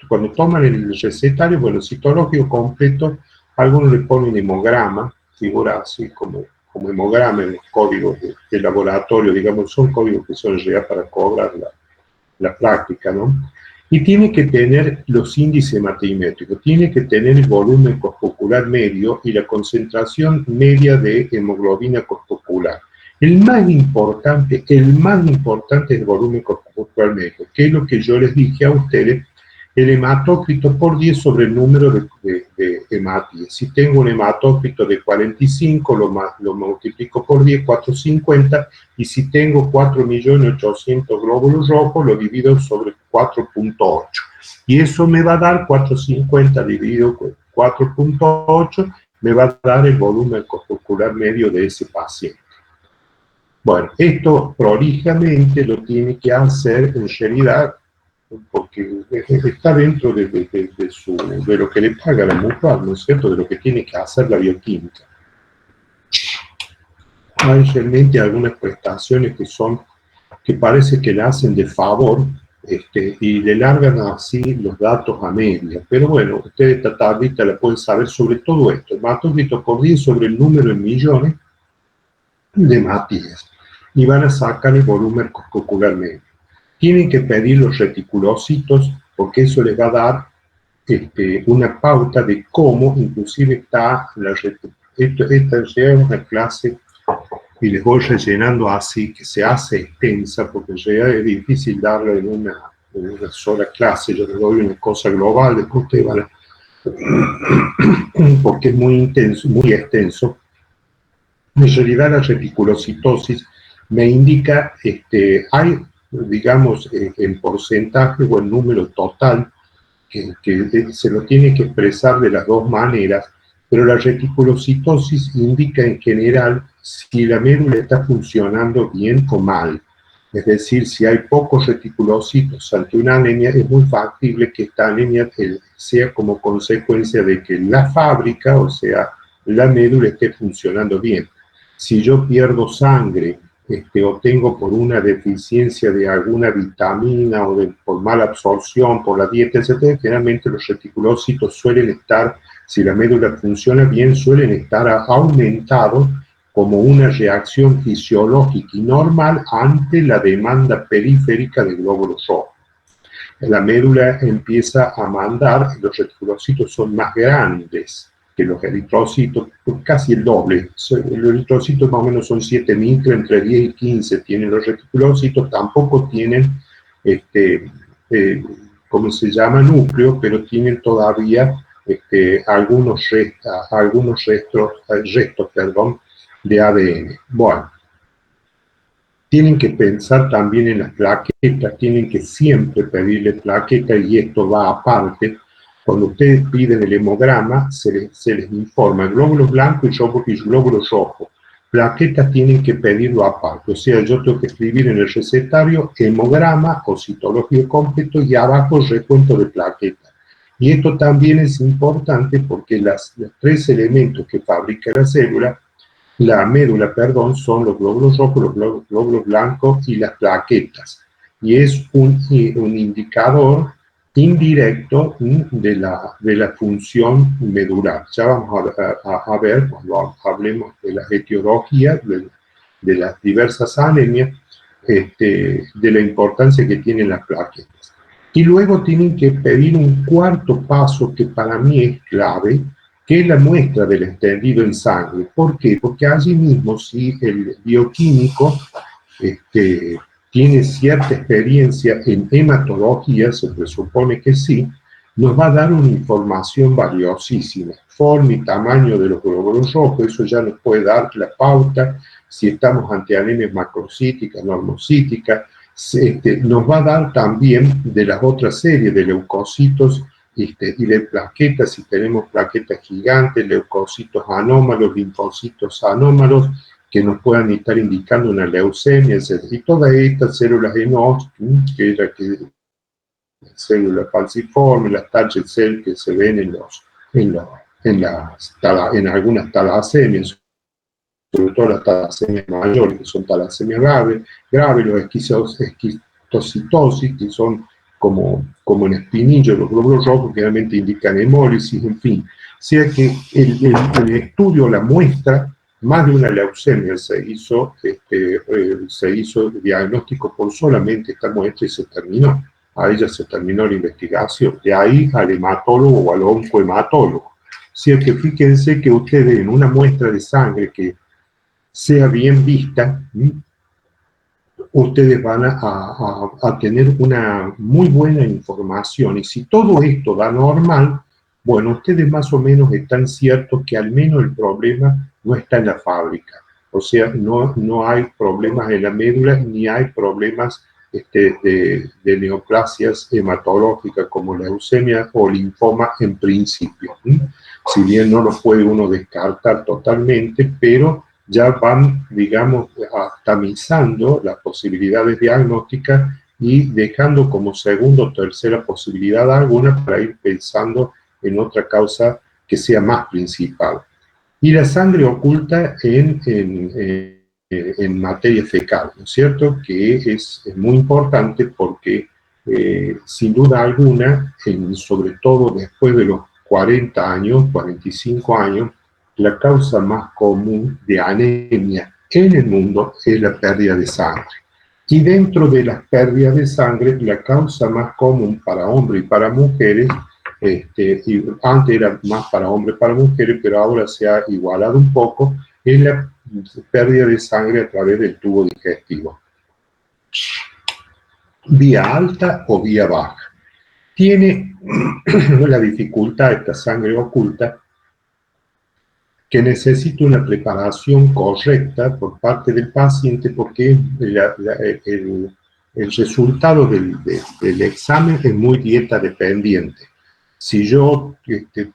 cuando toman el recetario, bueno, citológico completo, algunos le ponen hemograma, figura así como hemograma en los códigos de laboratorio, digamos, son códigos que son ya para cobrar la práctica, ¿no? Y tiene que tener los índices matimétricos, tiene que tener el volumen corpuscular medio y la concentración media de hemoglobina corpuscular. El más importante es el volumen corpuscular medio, que es lo que yo les dije a ustedes, el hematócrito por 10 sobre el número de hematíes. Si tengo un hematócrito de 45, lo multiplico por 10, 450, y si tengo 4.800.000 glóbulos rojos, lo divido sobre 4.8. Y eso me va a dar 450 dividido por 4.8, me va a dar el volumen corpuscular medio de ese paciente. Bueno, esto prolijamente lo tiene que hacer en realidad, porque está dentro de lo que le paga la mutual, ¿no es cierto?, de lo que tiene que hacer la bioquímica. Hay realmente algunas prestaciones que parece que le hacen de favor, y le largan así los datos a media. Pero bueno, ustedes esta tablita la pueden saber sobre todo esto. Hematócrito por 10 sobre el número en millones de hematíes. Y van a sacar el volumen corpuscular medio. Tienen que pedir los reticulocitos, porque eso les va a dar una pauta de cómo inclusive está esta es una clase, y les voy rellenando así, que se hace extensa, porque en realidad es difícil darle en una sola clase. Yo les doy una cosa global, después ustedes van a porque es muy intenso, muy extenso. En realidad la reticulocitosis me indica, hay, digamos, en porcentaje o en número total, que se lo tiene que expresar de las dos maneras, pero la reticulocitosis indica en general si la médula está funcionando bien o mal. Es decir, si hay pocos reticulocitos ante una anemia, es muy factible que esta anemia sea como consecuencia de que la fábrica, o sea, la médula esté funcionando bien. Si yo pierdo sangre, o tengo por una deficiencia de alguna vitamina o por mala absorción, por la dieta, etc., generalmente los reticulocitos suelen estar, si la médula funciona bien, suelen estar aumentados como una reacción fisiológica y normal ante la demanda periférica de glóbulos rojos. La médula empieza a mandar, los reticulocitos son más grandes que los eritrocitos, casi el doble. Los eritrocitos más o menos son 7 micras, entre 10 y 15 tienen los reticulocitos, tampoco tienen, ¿cómo se llama?, núcleo, pero tienen todavía algunos restos de ADN. Bueno, tienen que pensar también en las plaquetas, tienen que siempre pedirle plaquetas, y esto va aparte. Cuando ustedes piden el hemograma, se les informa glóbulos blancos y glóbulos rojos. Plaquetas tienen que pedirlo aparte, o sea, yo tengo que escribir en el recetario hemograma o citológico completo y abajo recuento de plaquetas. Y esto también es importante porque los tres elementos que fabrica la médula, son los glóbulos rojos, los glóbulos blancos y las plaquetas. Y es un indicador indirecto de la función medular. Ya vamos a ver cuando hablemos de la etiología de las diversas anemias, de la importancia que tienen las plaquetas. Y luego tienen que pedir un cuarto paso que para mí es clave, que es la muestra del extendido en sangre. ¿Por qué? Porque allí mismo, si el bioquímico tiene cierta experiencia en hematología, se presupone que sí, nos va a dar una información valiosísima. Forma y tamaño de los glóbulos rojos, eso ya nos puede dar la pauta si estamos ante anemias macrocíticas, normocíticas. Nos va a dar también de las otras series de leucocitos y de plaquetas, si tenemos plaquetas gigantes, leucocitos anómalos, linfocitos anómalos, que nos puedan estar indicando una leucemia, etc. Y todas estas células en Hodgkin, que es la que células falciformes, las target cells que se ven en algunas talasemias, sobre todo las talasemias mayores, que son talasemias graves, los esquistocitosis, que son como en espinillo, los glóbulos rojos que realmente indican hemólisis, en fin. O sea que el estudio, la muestra, más de una leucemia se hizo diagnóstico por solamente esta muestra y se terminó. A ella se terminó la investigación. De ahí al hematólogo o al oncohematólogo. O sea que fíjense que ustedes en una muestra de sangre que sea bien vista, ustedes van a tener una muy buena información. Y si todo esto da normal, bueno, ustedes más o menos están ciertos que al menos el problema no está en la fábrica. O sea, no hay problemas en la médula, ni hay problemas de neoplasias hematológicas como leucemia o linfoma en principio. Si bien no lo puede uno descartar totalmente, pero ya van, digamos, tamizando las posibilidades diagnósticas y dejando como segunda o tercera posibilidad alguna para ir pensando en otra causa que sea más principal. Y la sangre oculta en materia fecal, ¿no es cierto? Que es muy importante porque, sin duda alguna, sobre todo después de los 40 años, 45 años, la causa más común de anemia en el mundo es la pérdida de sangre. Y dentro de las pérdidas de sangre, la causa más común para hombres y para mujeres, y antes era más para hombres y para mujeres, pero ahora se ha igualado un poco, es la pérdida de sangre a través del tubo digestivo. Vía alta o vía baja. Tiene la dificultad esta sangre oculta que necesita una preparación correcta por parte del paciente porque el resultado del examen es muy dieta dependiente. Si yo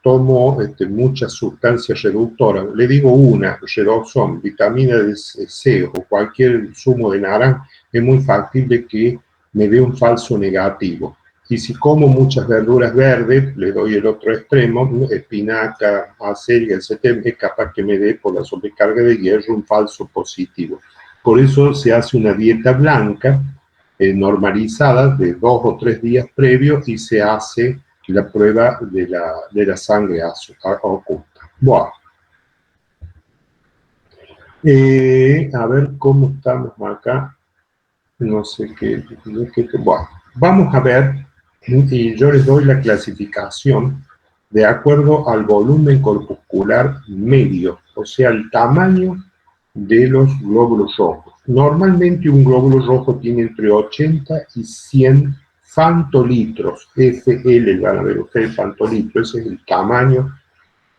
tomo muchas sustancias reductoras, le digo una, redoxón, vitamina C o cualquier zumo de naranja, es muy factible que me dé un falso negativo. Y si como muchas verduras verdes, le doy el otro extremo, espinaca, acelga, etc., es capaz que me dé por la sobrecarga de hierro un falso positivo. Por eso se hace una dieta blanca, normalizada, de 2 o 3 días previos y se hace la prueba de la sangre oculta. Bueno. A ver cómo estamos acá. No sé qué. Bueno, vamos a ver, y yo les doy la clasificación de acuerdo al volumen corpuscular medio, o sea, el tamaño de los glóbulos rojos. Normalmente un glóbulo rojo tiene entre 80 y 100 fantolitros, FL, van a ver ustedes, fantolitros, ese es el tamaño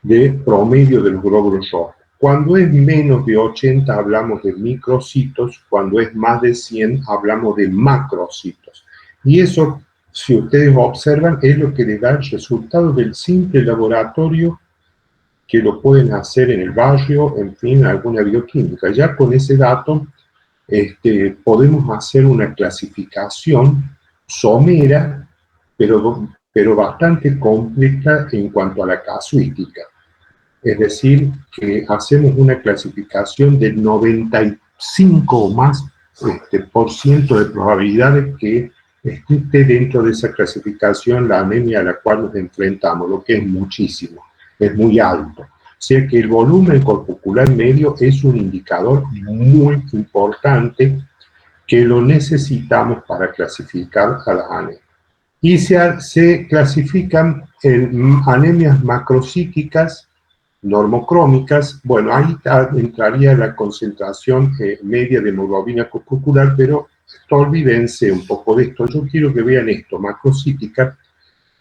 de promedio de los glóbulos rojos. Cuando es menos de 80 hablamos de microcitos, cuando es más de 100 hablamos de macrocitos. Y eso, si ustedes observan, es lo que le da el resultado del simple laboratorio que lo pueden hacer en el barrio, en fin, alguna bioquímica. Ya con ese dato podemos hacer una clasificación somera, pero bastante completa en cuanto a la casuística. Es decir, que hacemos una clasificación del 95 o más por ciento de probabilidades que esté dentro de esa clasificación la anemia a la cual nos enfrentamos, lo que es muchísimo, es muy alto. sea que el volumen corpuscular medio es un indicador muy importante que lo necesitamos para clasificar a las anemias. Y se clasifican en anemias macrocíticas, normocrómicas. Bueno, ahí entraría la concentración media de hemoglobina corpuscular, pero olvídense un poco de esto. Yo quiero que vean esto, macrocíticas,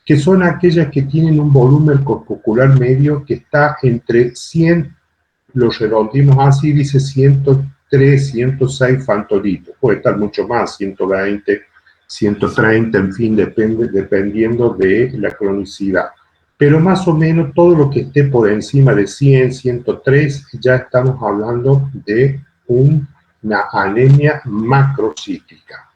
que son aquellas que tienen un volumen corpuscular medio que está entre 100, los redondeamos así, dice 103, 106 fantolitros, puede estar mucho más, 120, 130, en fin, dependiendo de la cronicidad. Pero más o menos todo lo que esté por encima de 100, 103, ya estamos hablando de una anemia macrocítica.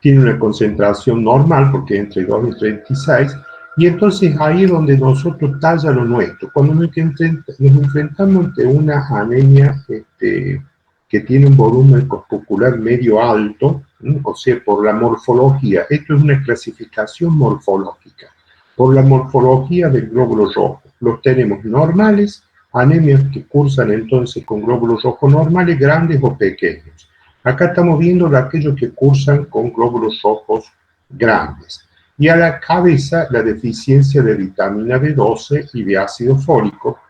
Tiene una concentración normal, porque entre 2 y 36, y entonces ahí es donde nosotros talla lo nuestro. Cuando nos enfrentamos ante una anemia que tiene un volumen corpuscular medio alto, o sea, por la morfología, esto es una clasificación morfológica, por la morfología del glóbulo rojo. Los tenemos normales, anemias que cursan entonces con glóbulos rojos normales, grandes o pequeños. Acá estamos viendo aquellos que cursan con glóbulos rojos grandes. Y a la cabeza, la deficiencia de vitamina B12 y de ácido fólico.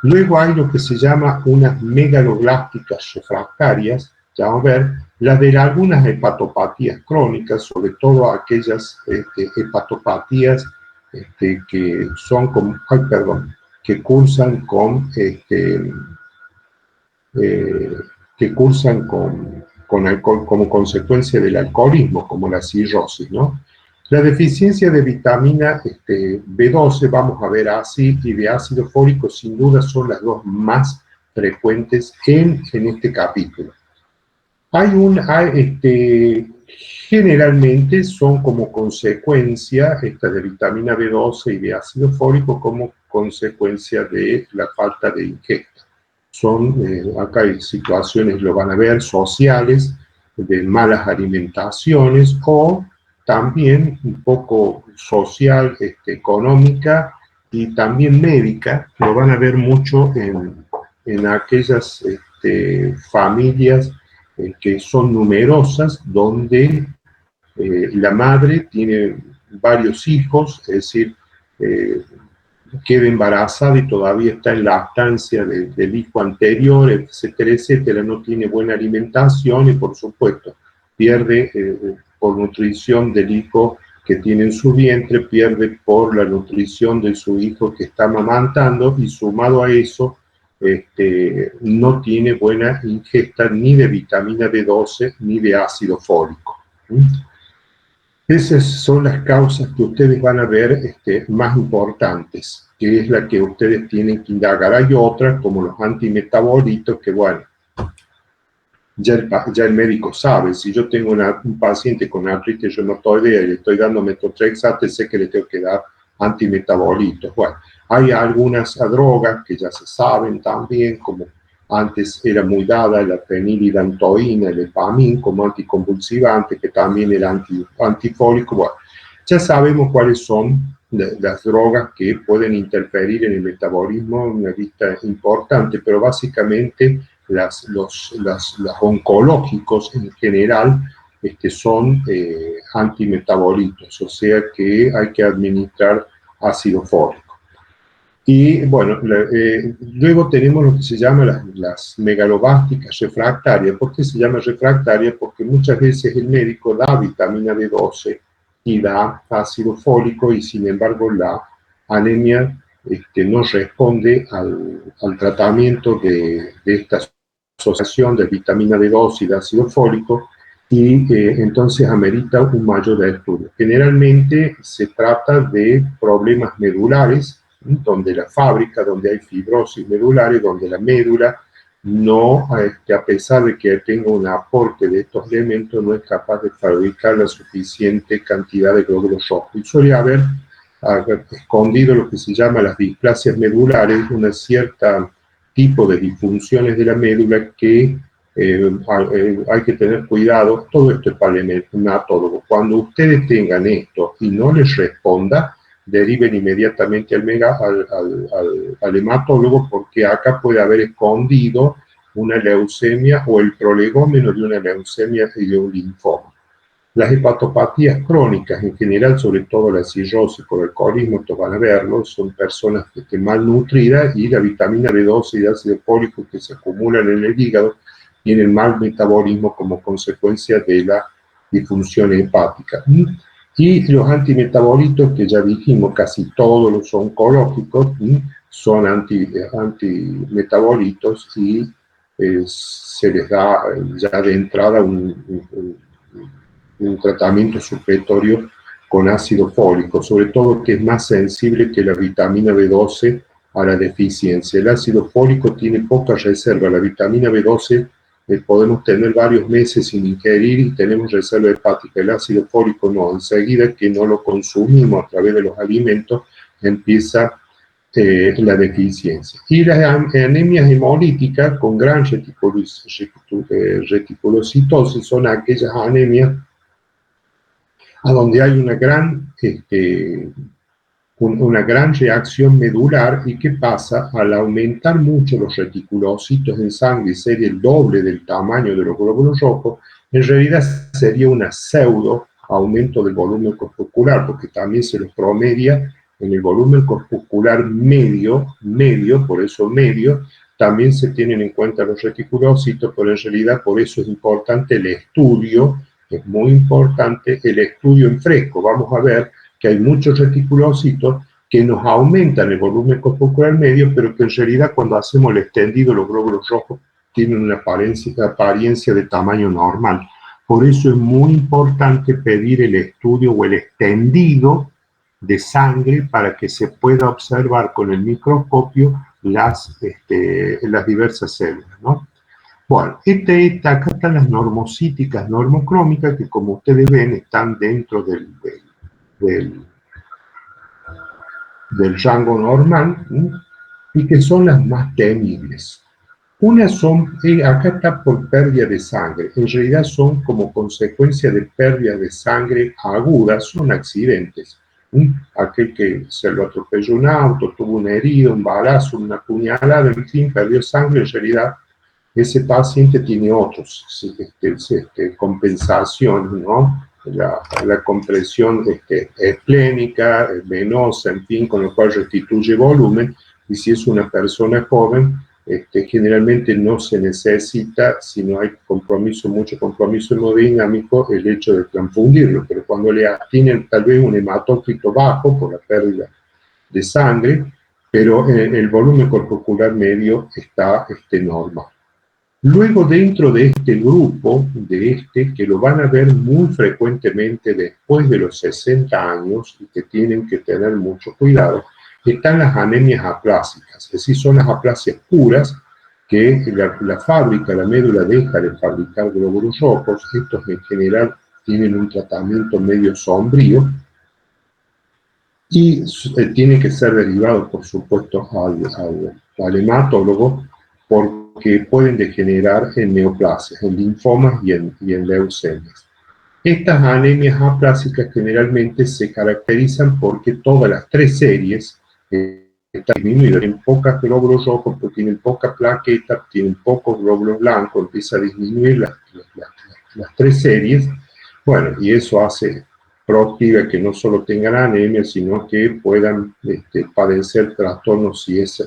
Luego hay lo que se llama unas megaloblásticas refractarias, ya vamos a ver, las de algunas hepatopatías crónicas, sobre todo aquellas hepatopatías que son como, que cursan con que cursan con alcohol, como consecuencia del alcoholismo, como la cirrosis, ¿no? La deficiencia de vitamina B12, vamos a ver así, y de ácido fólico, sin duda son las dos más frecuentes en este capítulo. Generalmente son como consecuencia, esta de vitamina B12 y de ácido fólico, como consecuencia de la falta de ingesta. Acá hay situaciones, lo van a ver, sociales, de malas alimentaciones, o también un poco social, económica y también médica. Lo van a ver mucho en aquellas familias que son numerosas, donde la madre tiene varios hijos, es decir, queda embarazada y todavía está en lactancia del hijo anterior, etcétera, etcétera, no tiene buena alimentación y por supuesto pierde por nutrición del hijo que tiene en su vientre, pierde por la nutrición de su hijo que está amamantando, y sumado a eso no tiene buena ingesta ni de vitamina B12 ni de ácido fólico. Esas son las causas que ustedes van a ver más importantes, que es la que ustedes tienen que indagar. Hay otras, como los antimetabolitos, que bueno, ya el médico sabe. Si yo tengo un paciente con artritis reumatoidea y le estoy dando metotrexate, sé que le tengo que dar antimetabolitos. Bueno, hay algunas drogas que ya se saben también, como antes era muy dada la fenilidantoína, el epamin, como anticonvulsivante, que también era antifólico. Bueno, ya sabemos cuáles son las drogas que pueden interferir en el metabolismo, una lista importante, pero básicamente los oncológicos en general son antimetabolitos, o sea que hay que administrar ácido fólico. Y bueno, luego tenemos lo que se llama las megalobásticas refractarias. ¿Por qué se llama refractaria? Porque muchas veces el médico da vitamina B12 y da ácido fólico, y sin embargo la anemia no responde al tratamiento de esta asociación de vitamina B12 y de ácido fólico, y entonces amerita un mayor estudio. Generalmente se trata de problemas medulares, donde la fábrica, donde hay fibrosis medulares, donde la médula no, a pesar de que tenga un aporte de estos elementos, no es capaz de fabricar la suficiente cantidad de glóbulos rojos. Y suele haber escondido lo que se llama las displasias medulares, una cierta tipo de disfunciones de la médula que hay que tener cuidado. Todo esto es para el hematólogo. Cuando ustedes tengan esto y no les responda, deriven inmediatamente al hematólogo, porque acá puede haber escondido una leucemia o el prolegómeno de una leucemia y de un linfoma. Las hepatopatías crónicas en general, sobre todo la cirrosis por alcoholismo, esto van a verlo, son personas que estén malnutridas, y la vitamina B12 y el ácido fólico que se acumulan en el hígado tienen mal metabolismo como consecuencia de la disfunción hepática. Y los antimetabolitos, que ya dijimos, casi todos los oncológicos son antimetabolitos, y se les da ya de entrada un tratamiento supletorio con ácido fólico, sobre todo que es más sensible que la vitamina B12 a la deficiencia. El ácido fólico tiene poca reserva, la vitamina B12 podemos tener varios meses sin ingerir y tenemos reserva hepática. El ácido fólico no, enseguida que no lo consumimos a través de los alimentos empieza la deficiencia. Y las anemias hemolíticas con gran reticulocitosis son aquellas anemias a donde hay una gran reacción medular. ¿Y qué pasa? Al aumentar mucho los reticulocitos en sangre y ser el doble del tamaño de los glóbulos rojos, en realidad sería una pseudo aumento del volumen corpuscular, porque también se los promedia en el volumen corpuscular medio, por eso medio, también se tienen en cuenta los reticulocitos, pero en realidad por eso es importante el estudio, es muy importante el estudio en fresco. Vamos a ver que hay muchos reticulocitos que nos aumentan el volumen corpuscular medio, pero que en realidad cuando hacemos el extendido, los glóbulos rojos tienen una apariencia de tamaño normal. Por eso es muy importante pedir el estudio o el extendido de sangre para que se pueda observar con el microscopio las diversas células, ¿no? Bueno, acá están las normocíticas, normocrómicas, que como ustedes ven están dentro del rango normal, ¿sí? Y que son las más temibles. Unas son, acá está por pérdida de sangre, en realidad son como consecuencia de pérdida de sangre aguda, son accidentes. Aquel que se lo atropelló un auto, tuvo una herida, un balazo, una puñalada, en fin, perdió sangre, en realidad ese paciente tiene otros compensaciones, ¿no? La compresión esplénica, venosa, en fin, con lo cual restituye volumen, y si es una persona joven, generalmente no se necesita, si no hay mucho compromiso hemodinámico, el hecho de transfundirlo, pero cuando le tienen tal vez un hematócrito bajo por la pérdida de sangre, pero el volumen corpuscular medio está normal. Luego, dentro de este grupo, que lo van a ver muy frecuentemente después de los 60 años y que tienen que tener mucho cuidado, están las anemias aplásicas, es decir, son las aplasias puras que la fábrica, la médula deja de fabricar glóbulos rojos. Estos en general tienen un tratamiento medio sombrío y tiene que ser derivado, por supuesto, al hematólogo, porque pueden degenerar en neoplasias, en linfomas y en leucemias. Estas anemias aplásicas generalmente se caracterizan porque todas las tres series están disminuidas, tienen pocos glóbulos rojos, porque tienen poca plaqueta, tienen pocos glóbulos blancos, empieza a disminuir las tres series. Bueno, y eso hace proactiva que no solo tengan anemia, sino que puedan padecer trastornos si es,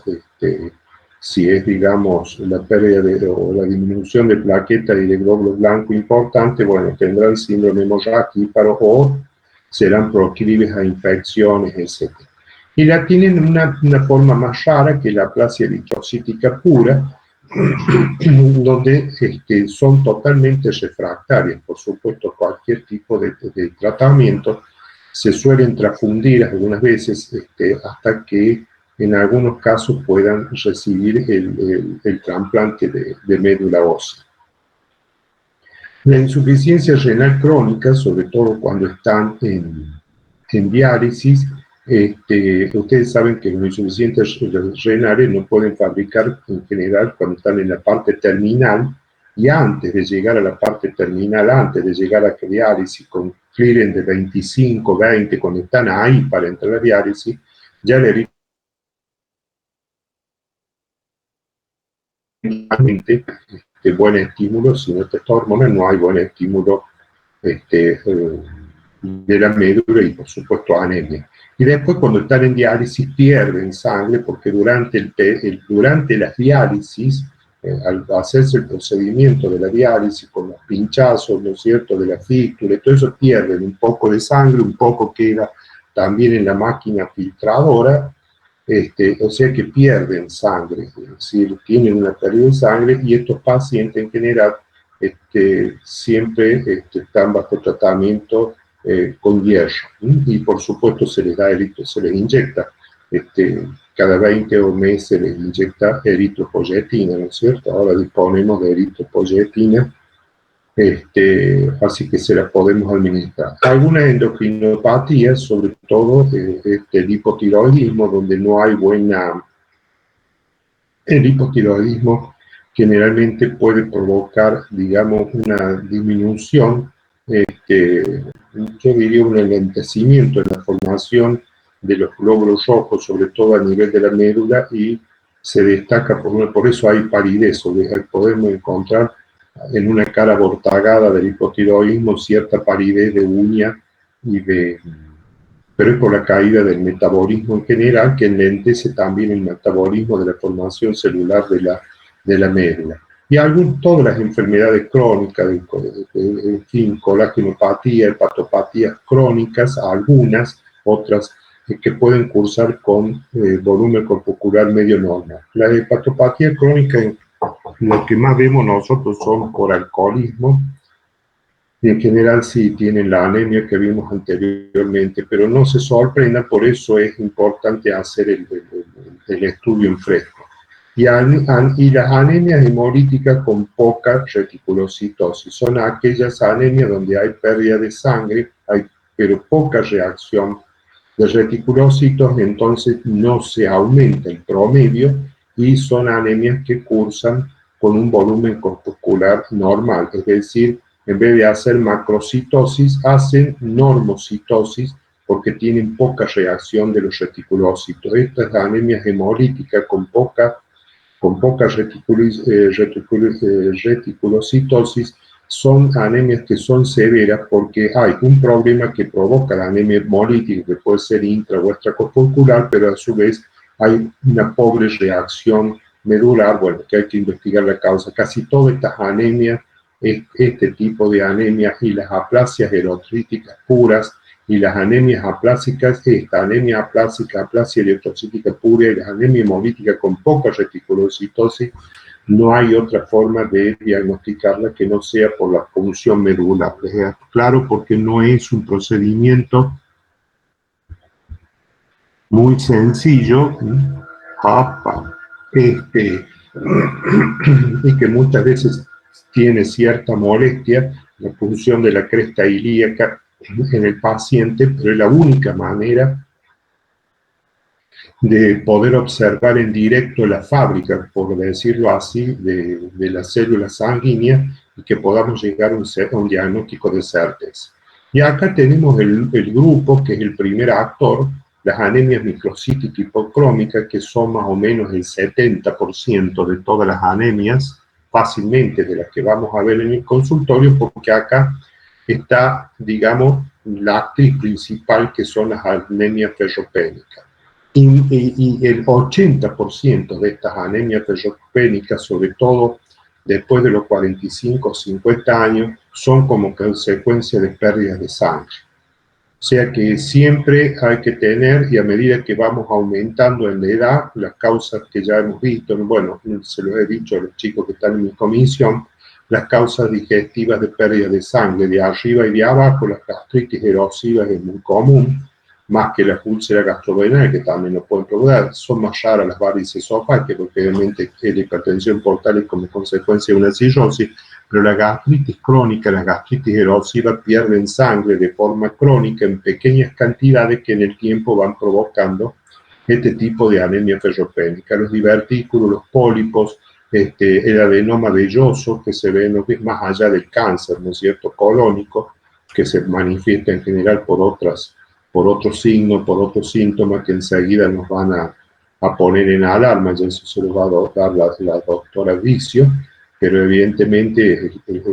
digamos, la pérdida o la disminución de plaqueta y de glóbulos blancos importante. Bueno, tendrán síndrome hemorrágico o serán proclives a infecciones, etc. Y la tienen una forma más rara, que la aplasia eritrocítica pura, donde son totalmente refractarias. Por supuesto, cualquier tipo de tratamiento se suelen transfundir algunas veces hasta que en algunos casos puedan recibir el trasplante de médula ósea. La insuficiencia renal crónica, sobre todo cuando están en diálisis, ustedes saben que los insuficientes renales no pueden fabricar en general cuando están en la parte terminal, y antes de llegar a la parte terminal, antes de llegar a la diálisis con clearance de 25, 20, cuando están ahí para entrar a la diálisis, ya la buen estímulo, si no está esta hormona, no hay buen estímulo de la médula y por supuesto anemia. Y después cuando están en diálisis pierden sangre porque durante las diálisis, al hacerse el procedimiento de la diálisis con los pinchazos, ¿no es cierto?, de la fístula, todo eso pierden un poco de sangre, un poco queda también en la máquina filtradora, o sea que pierden sangre, es decir, tienen una pérdida de sangre y estos pacientes en general siempre están bajo tratamiento con hierro y por supuesto se les inyecta cada 20 meses se les inyecta eritropoyetina, ¿no es cierto? Ahora disponemos de eritropoyetina, así que se la podemos administrar. Algunas endocrinopatías, sobre todo el hipotiroidismo, donde no hay el hipotiroidismo generalmente puede provocar, digamos, una disminución, yo diría un enlentecimiento en la formación de los glóbulos rojos, sobre todo a nivel de la médula, y se destaca, por eso hay palidez, podemos encontrar en una cara abortagada del hipotiroidismo cierta palidez de uña pero es por la caída del metabolismo en general que enlentece también el metabolismo de la formación celular de la médula. Y todas las enfermedades crónicas, en fin, colágenopatía, hepatopatías crónicas, algunas, otras que pueden cursar con volumen corporal medio normal. Las hepatopatías crónicas, lo que más vemos nosotros son por alcoholismo, y en general sí tienen la anemia que vimos anteriormente, pero no se sorprendan, por eso es importante hacer el estudio en fresco. Y las anemias hemolíticas con poca reticulocitosis son aquellas anemias donde hay pérdida de sangre, pero poca reacción de reticulocitos, entonces no se aumenta el promedio y son anemias que cursan con un volumen corpuscular normal, es decir, en vez de hacer macrocitosis, hacen normocitosis porque tienen poca reacción de los reticulocitos. Estas anemias hemolíticas con poca reticulocitosis son anemias que son severas porque hay un problema que provoca la anemia hemolítica, que puede ser intra o extracorpuscular, pero a su vez hay una pobre reacción medular, bueno, que hay que investigar la causa. Casi todas estas anemias, este tipo de anemias y las aplasias erotríticas puras y las anemias aplásicas, esta anemia aplásica, aplasia eritrocítica pura y las anemias hemolíticas con poca reticulocitosis, no hay otra forma de diagnosticarla que no sea por la punción medular. Claro, porque no es un procedimiento muy sencillo, y que muchas veces tiene cierta molestia la punción de la cresta ilíaca en el paciente, pero es la única manera de poder observar en directo la fábrica, por decirlo así, de las células sanguíneas y que podamos llegar a un diagnóstico de certeza. Y acá tenemos el grupo, que es el primer actor, las anemias microcíticas hipocrómicas, que son más o menos el 70% de todas las anemias, fácilmente de las que vamos a ver en el consultorio, porque acá está, digamos, la actriz principal, que son las anemias ferropénicas. Y el 80% de estas anemias ferropénicas, sobre todo después de los 45 o 50 años, son como consecuencia de pérdidas de sangre. O sea que siempre hay que tener, y a medida que vamos aumentando en la edad, las causas que ya hemos visto, bueno, se los he dicho a los chicos que están en mi comisión, las causas digestivas de pérdida de sangre, de arriba y de abajo, las gastritis erosivas es muy común, más que las úlceras gastroduodenales, que también lo pueden provocar. Son más raras las varices esofágicas, porque obviamente la hipertensión portal es como consecuencia de una cirrosis, pero la gastritis crónica, las gastritis erosivas pierden sangre de forma crónica en pequeñas cantidades que en el tiempo van provocando este tipo de anemia ferropénica. Los divertículos, los pólipos, el adenoma velloso que se ve más allá del cáncer, ¿no es cierto?, colónico, que se manifiesta en general por otros signos, por otros síntomas que enseguida nos van a poner en alarma, ya eso se lo va a dar la doctora Vicio, pero evidentemente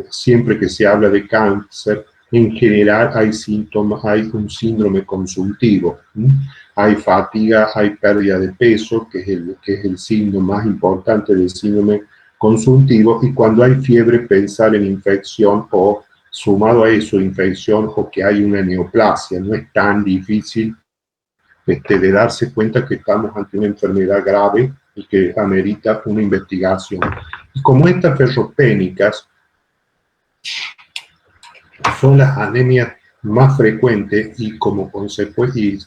siempre que se habla de cáncer, en general hay síntomas, hay un síndrome consultivo, hay fatiga, hay pérdida de peso, que es el signo más importante del síndrome consultivo, y cuando hay fiebre pensar en infección o sumado a eso infección o que hay una neoplasia. No es tan difícil de darse cuenta que estamos ante una enfermedad grave y que amerita una investigación. Y como estas ferropénicas son las anemias más frecuentes y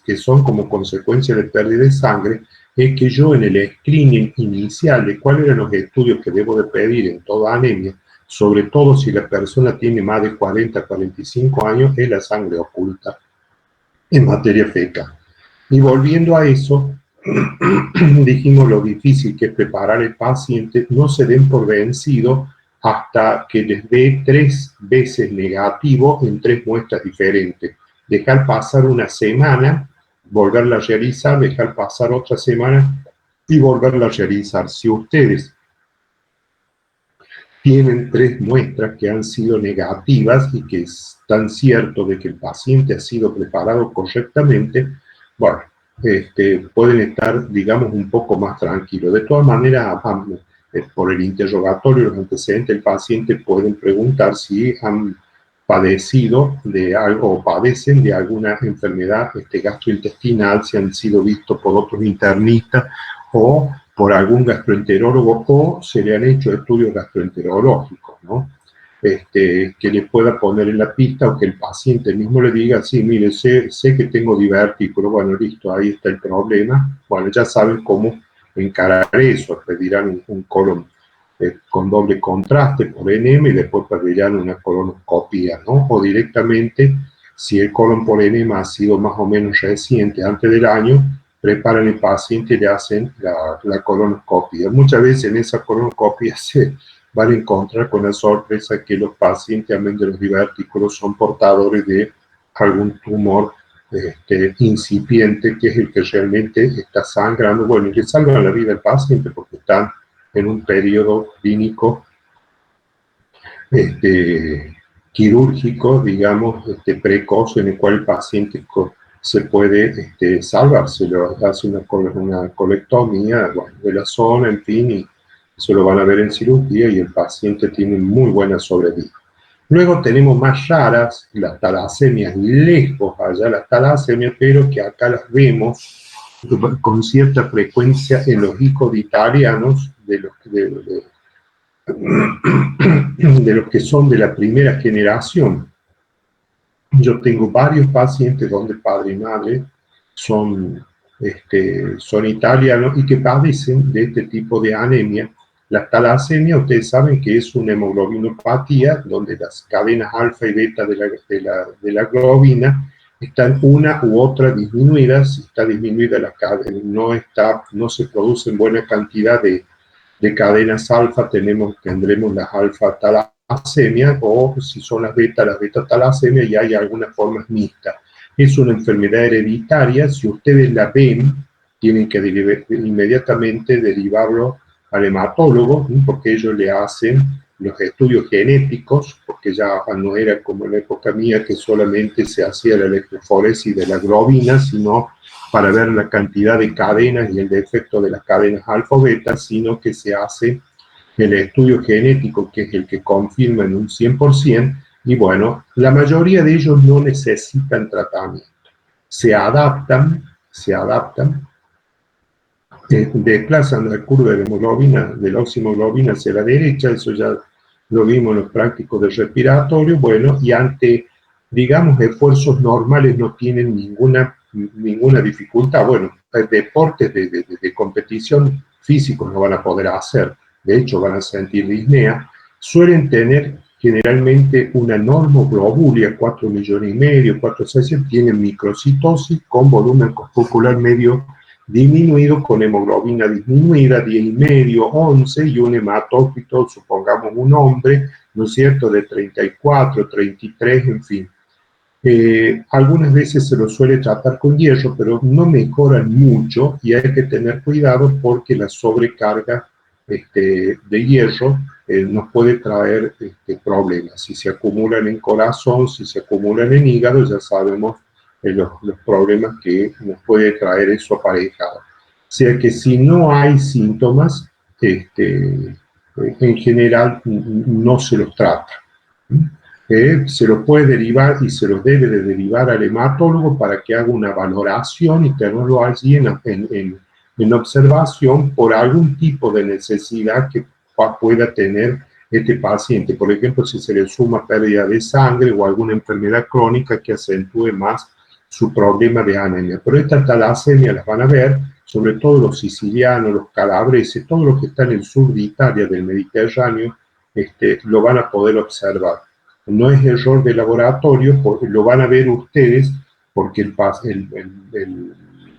que son como consecuencia de pérdida de sangre, es que yo en el screening inicial de cuáles eran los estudios que debo de pedir en toda anemia, sobre todo si la persona tiene más de 40, 45 años, es la sangre oculta en materia fecal. Y volviendo a eso, dijimos lo difícil que es preparar el paciente, no se den por vencido hasta que les dé 3 veces negativo en 3 muestras diferentes. Dejar pasar una semana, volverla a realizar, dejar pasar otra semana y volverla a realizar. Si ustedes tienen 3 muestras que han sido negativas y que están ciertos de que el paciente ha sido preparado correctamente, bueno, pueden estar, digamos, un poco más tranquilos. De todas maneras, por el interrogatorio, los antecedentes del paciente pueden preguntar si han padecido de algo o padecen de alguna enfermedad gastrointestinal, si han sido vistos por otros internistas o por algún gastroenterólogo o se le han hecho estudios gastroenterológicos, ¿no? Que les pueda poner en la pista o que el paciente mismo le diga, sí, mire, sé que tengo divertículo, bueno, listo, ahí está el problema, bueno, ya saben cómo encarar eso, pedirán un colon con doble contraste por enema y después pedirán una colonoscopia, ¿no? O directamente, si el colon por enema ha sido más o menos reciente, antes del año, preparan el paciente y le hacen la colonoscopia. Muchas veces en esa colonoscopia se van a encontrar con la sorpresa que los pacientes, amén de los divertículos, son portadores de algún tumor incipiente, que es el que realmente está sangrando. Bueno, y le salvan la vida al paciente porque están en un periodo clínico quirúrgico, digamos, precoz, en el cual el paciente se puede salvar, se le hace una colectomía, bueno, de la zona, en fin, y eso lo van a ver en cirugía y el paciente tiene muy buena sobrevida. Luego tenemos más raras, las talasemias, lejos allá las talasemias, pero que acá las vemos con cierta frecuencia en los hijos de italianos, de los que son de la primera generación. Yo tengo varios pacientes donde padre y madre son italianos y que padecen de este tipo de anemia. La talasemia, ustedes saben que es una hemoglobinopatía donde las cadenas alfa y beta de la globina están una u otra disminuidas. Si está disminuida la cadena, no se produce en buena cantidad de cadenas alfa, tendremos las alfa talasemia, o si son las beta talasemia, y hay algunas formas mixtas. Es una enfermedad hereditaria. Si ustedes la ven, tienen que inmediatamente derivarlo al hematólogo, porque ellos le hacen los estudios genéticos, porque ya no era como en la época mía que solamente se hacía la electroforesis de la globina, sino para ver la cantidad de cadenas y el defecto de las cadenas alfa o beta, sino que se hace el estudio genético, que es el que confirma en un 100%, y bueno, la mayoría de ellos no necesitan tratamiento. Se adaptan, desplazan la curva de hemoglobina, de la oximoglobina hacia la derecha, eso ya lo vimos en los prácticos del respiratorio, bueno, y ante, digamos, esfuerzos normales no tienen ninguna dificultad. Bueno, deportes de competición físicos no van a poder hacer, de hecho van a sentir disnea, suelen tener generalmente una normoglobulia, 4,5 millones, 4,6, tienen microcitosis con volumen corpuscular medio disminuido con hemoglobina disminuida, 10,5, 11, y un hematócrito, supongamos un hombre, ¿no es cierto?, de 34, 33, en fin. Algunas veces se lo suele tratar con hierro, pero no mejoran mucho y hay que tener cuidado porque la sobrecarga de hierro nos puede traer problemas. Si se acumulan en corazón, si se acumulan en hígado, ya sabemos los problemas que nos puede traer eso aparejado. O sea que si no hay síntomas, en general no se los trata. Se lo puede derivar y se lo debe de derivar al hematólogo para que haga una valoración y tenerlo allí en observación por algún tipo de necesidad que pueda tener este paciente. Por ejemplo, si se le suma pérdida de sangre o alguna enfermedad crónica que acentúe más su problema de anemia. Pero esta talasemia las van a ver, sobre todo los sicilianos, los calabreses, todos los que están en el sur de Italia, del Mediterráneo, lo van a poder observar. No es error de laboratorio, porque lo van a ver ustedes, porque el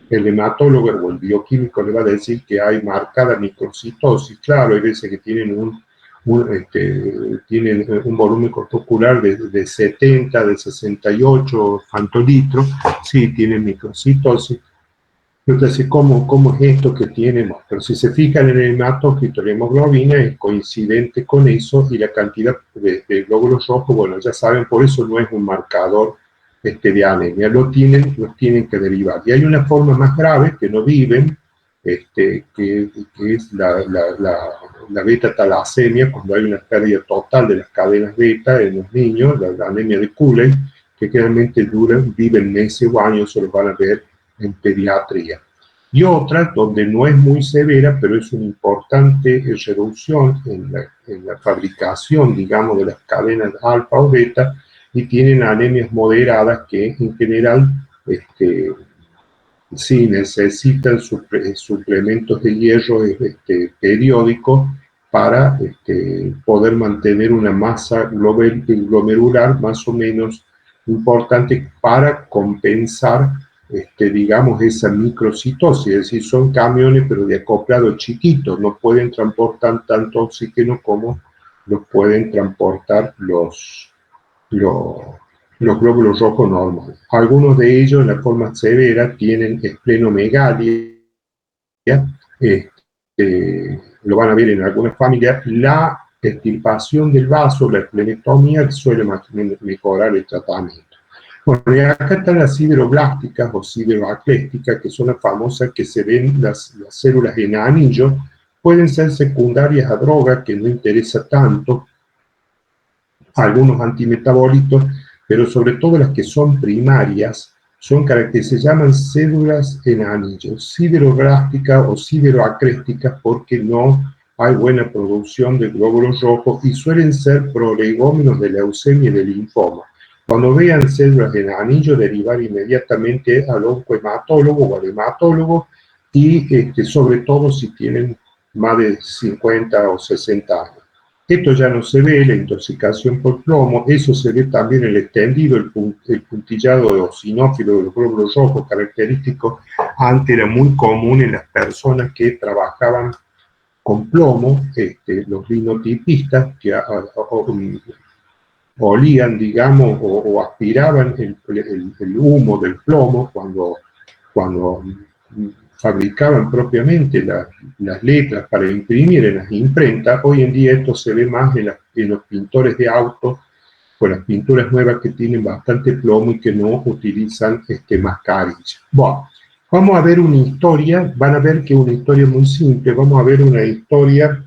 hematólogo o el bioquímico le va a decir que hay marcada microcitosis. Claro, hay veces que tienen tienen un volumen corpuscular de 70, de 68 fantolitros, sí, tienen microcitosis. Entonces, ¿cómo es esto que tenemos? Pero si se fijan en el hematócrito, la hemoglobina es coincidente con eso y la cantidad de glóbulos rojos, bueno, ya saben, por eso no es un marcador de anemia, los tienen que derivar. Y hay una forma más grave que no viven, que es la beta-talasemia, cuando hay una pérdida total de las cadenas beta en los niños, la anemia de Cooley, que generalmente viven meses o años, se los van a ver en pediatría. Y otra donde no es muy severa, pero es una importante reducción en la fabricación, digamos, de las cadenas alfa o beta, y tienen anemias moderadas que en general sí necesitan suplementos de hierro periódicos para poder mantener una masa glomerular más o menos importante para compensar digamos, esa microcitosis, es decir, son camiones pero de acoplado chiquitos, no pueden transportar tanto oxígeno como los pueden transportar los glóbulos rojos normales. Algunos de ellos, en la forma severa, tienen esplenomegalia, lo van a ver en algunas familias. La extirpación del vaso, la esplenectomía, suele mejorar el tratamiento. Bueno, y acá están las sideroblásticas o sideroaclésticas, que son las famosas que se ven las células en anillo, pueden ser secundarias a droga, que no interesa tanto, algunos antimetabólitos, pero sobre todo las que son primarias, son que se llaman células en anillo, sideroblásticas o sideroaclésticas, porque no hay buena producción de glóbulos rojos y suelen ser prolegómenos de leucemia y de linfoma. Cuando vean células en anillo, derivar inmediatamente al oncohematólogo o al hematólogo y sobre todo si tienen más de 50 o 60 años. Esto ya no se ve, la intoxicación por plomo, eso se ve también el extendido, el puntillado eosinófilo de los glóbulos rojos, característico, antes era muy común en las personas que trabajaban con plomo, los linotipistas, que olían, digamos, o aspiraban el humo del plomo cuando fabricaban propiamente las letras para imprimir en las imprentas. Hoy en día esto se ve más en los pintores de autos, con las pinturas nuevas que tienen bastante plomo y que no utilizan mascarilla. Bueno, vamos a ver una historia, van a ver que es una historia muy simple, vamos a ver una historia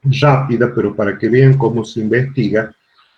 rápida, pero para que vean cómo se investiga.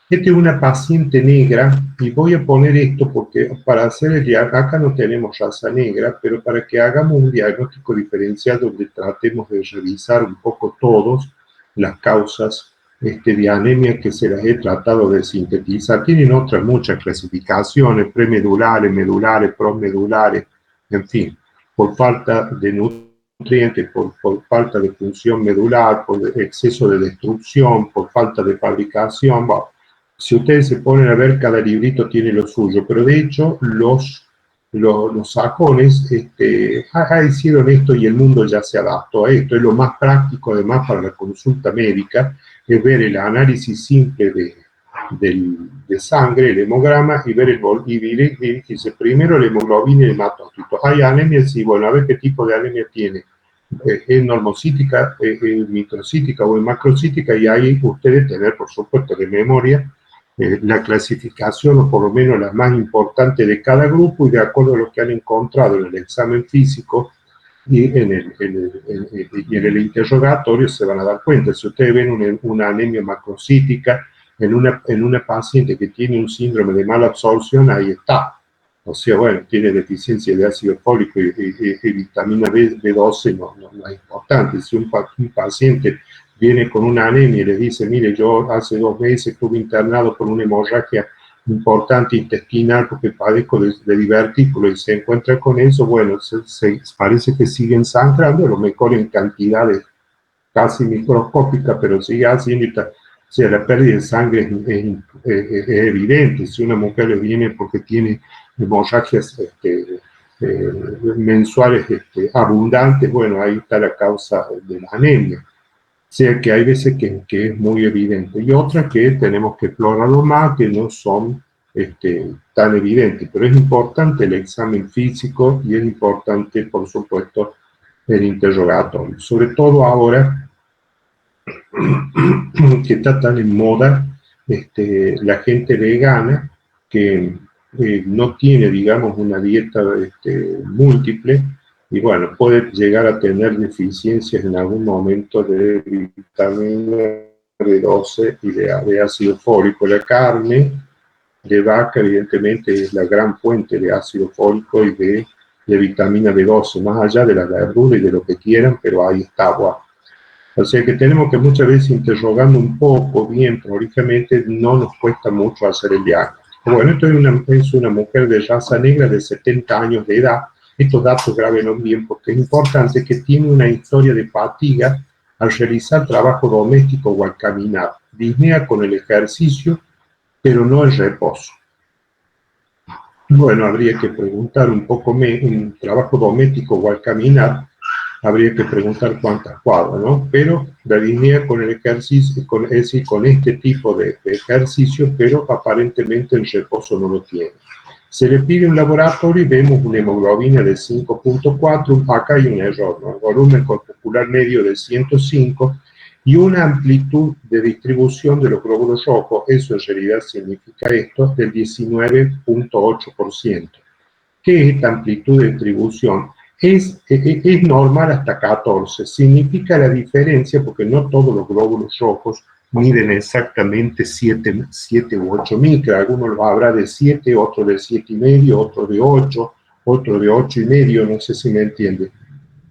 Esta es una paciente negra, y voy a poner esto porque para hacer el diagnóstico, acá no tenemos raza negra, pero para que hagamos un diagnóstico diferencial donde tratemos de revisar un poco todos las causas de anemia que se las he tratado de sintetizar. Tienen otras muchas clasificaciones, premedulares, medulares, prosmedulares, en fin, por falta de nutrientes, por falta de función medular, por exceso de destrucción, por falta de fabricación. Bueno, si ustedes se ponen a ver, cada librito tiene lo suyo, pero de hecho los sajones hicieron esto y el mundo ya se adaptó a esto. Es lo más práctico además para la consulta médica, es ver el análisis simple de sangre, el hemograma, y ver y dice primero la hemoglobina y el hematócrito. ¿Hay anemia? Sí, bueno, a ver qué tipo de anemia tiene. Es normocítica, microcítica o macrocítica, y ahí ustedes tener, por supuesto, de memoria la clasificación, o por lo menos la más importante de cada grupo, y de acuerdo a lo que han encontrado en el examen físico y y en el interrogatorio se van a dar cuenta. Si ustedes ven una anemia macrocítica en una paciente que tiene un síndrome de mala absorción, ahí está. O sea, bueno, tiene deficiencia de ácido fólico y vitamina B12, no es importante. Si un paciente viene con una anemia y le dice, mire, yo hace 2 meses estuve internado por una hemorragia importante intestinal porque padezco de divertículo, y se encuentra con eso, bueno, parece que siguen sangrando, a lo mejor en cantidades casi microscópicas, pero sigue haciendo. O sea, la pérdida de sangre es evidente. Si una mujer le viene porque tiene hemorragias mensuales abundantes, bueno, ahí está la causa de la anemia. O sea que hay veces que es muy evidente, y otras que tenemos que explorarlo más, que no son tan evidentes. Pero es importante el examen físico y es importante, por supuesto, el interrogatorio. Sobre todo ahora que está tan en moda la gente vegana, que no tiene, digamos, una dieta múltiple, y bueno, puede llegar a tener deficiencias en algún momento de vitamina B12 y de ácido fólico. La carne de vaca, evidentemente, es la gran fuente de ácido fólico y de vitamina B12, más allá de la verdura y de lo que quieran, pero ahí está. Wow. O sea que tenemos que muchas veces, interrogando un poco bien prolijamente, no nos cuesta mucho hacer el diagnóstico. Bueno, esto es una mujer de raza negra de 70 años de edad. Estos datos grábenlo bien porque es importante, que tiene una historia de fatiga al realizar trabajo doméstico o al caminar. Disnea con el ejercicio, pero no el reposo. Bueno, habría que preguntar un poco en trabajo doméstico o al caminar, habría que preguntar cuántas cuadras, ¿no? Pero la línea con el ejercicio, es decir, con este tipo de ejercicio, pero aparentemente el reposo no lo tiene. Se le pide un laboratorio y vemos una hemoglobina de 5.4, acá hay un error, ¿no? El volumen corpuscular medio de 105 y una amplitud de distribución de los glóbulos rojos, eso en realidad significa esto, del 19.8%. ¿Qué es esta amplitud de distribución? Es normal hasta 14. Significa la diferencia porque no todos los glóbulos rojos miden exactamente 7 u 8 micras. Algunos habrá de 7, otro de 7,5, otro de 8, otro de 8,5, no sé si me entiende.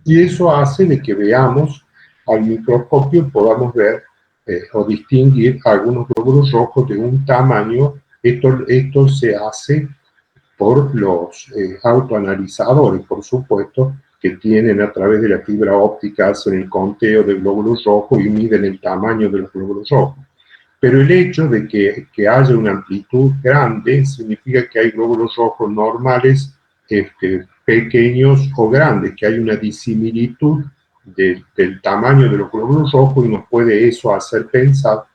Y eso hace de que veamos al microscopio, podamos ver o distinguir algunos glóbulos rojos de un tamaño. Esto se hace por los autoanalizadores, por supuesto, que tienen a través de la fibra óptica, hacen el conteo de glóbulos rojos y miden el tamaño de los glóbulos rojos. Pero el hecho de que haya una amplitud grande significa que hay glóbulos rojos normales, pequeños o grandes, que hay una disimilitud del tamaño de los glóbulos rojos, y nos puede eso hacer pensar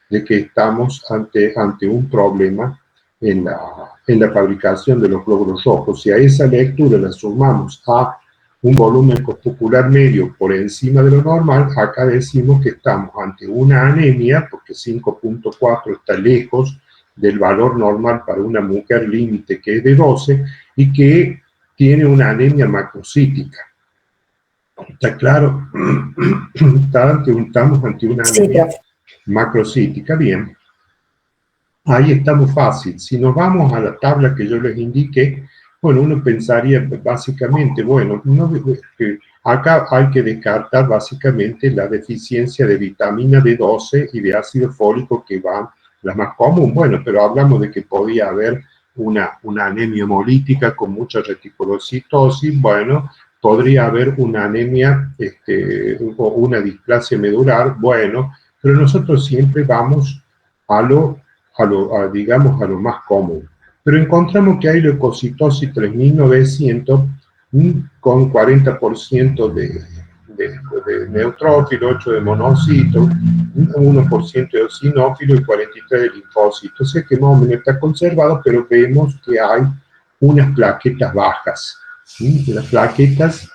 de que estamos ante un problema en la fabricación de los glóbulos rojos. Si a esa lectura la sumamos a un volumen corpuscular medio por encima de lo normal, acá decimos que estamos ante una anemia, porque 5.4 está lejos del valor normal para una mujer límite, que es de 12, y que tiene una anemia macrocítica. ¿Está claro? Estamos ante una anemia macrocítica. Bien. Ahí estamos fácil. Si nos vamos a la tabla que yo les indiqué, bueno, uno pensaría básicamente, bueno, acá hay que descartar básicamente la deficiencia de vitamina B12 y de ácido fólico, que van las más comunes. Bueno, pero hablamos de que podía haber una anemia hemolítica con mucha reticulocitosis. Bueno, podría haber una anemia o una displasia medular. Bueno, pero nosotros siempre vamos digamos, a lo más común. pero encontramos que hay leucocitosis 3900 con 40% de neutrófilo, 8 de monocito, 1% de eosinófilo y 43% de linfocito. O sea que más o menos está conservado, pero vemos que hay unas plaquetas bajas. ¿Sí? Las plaquetas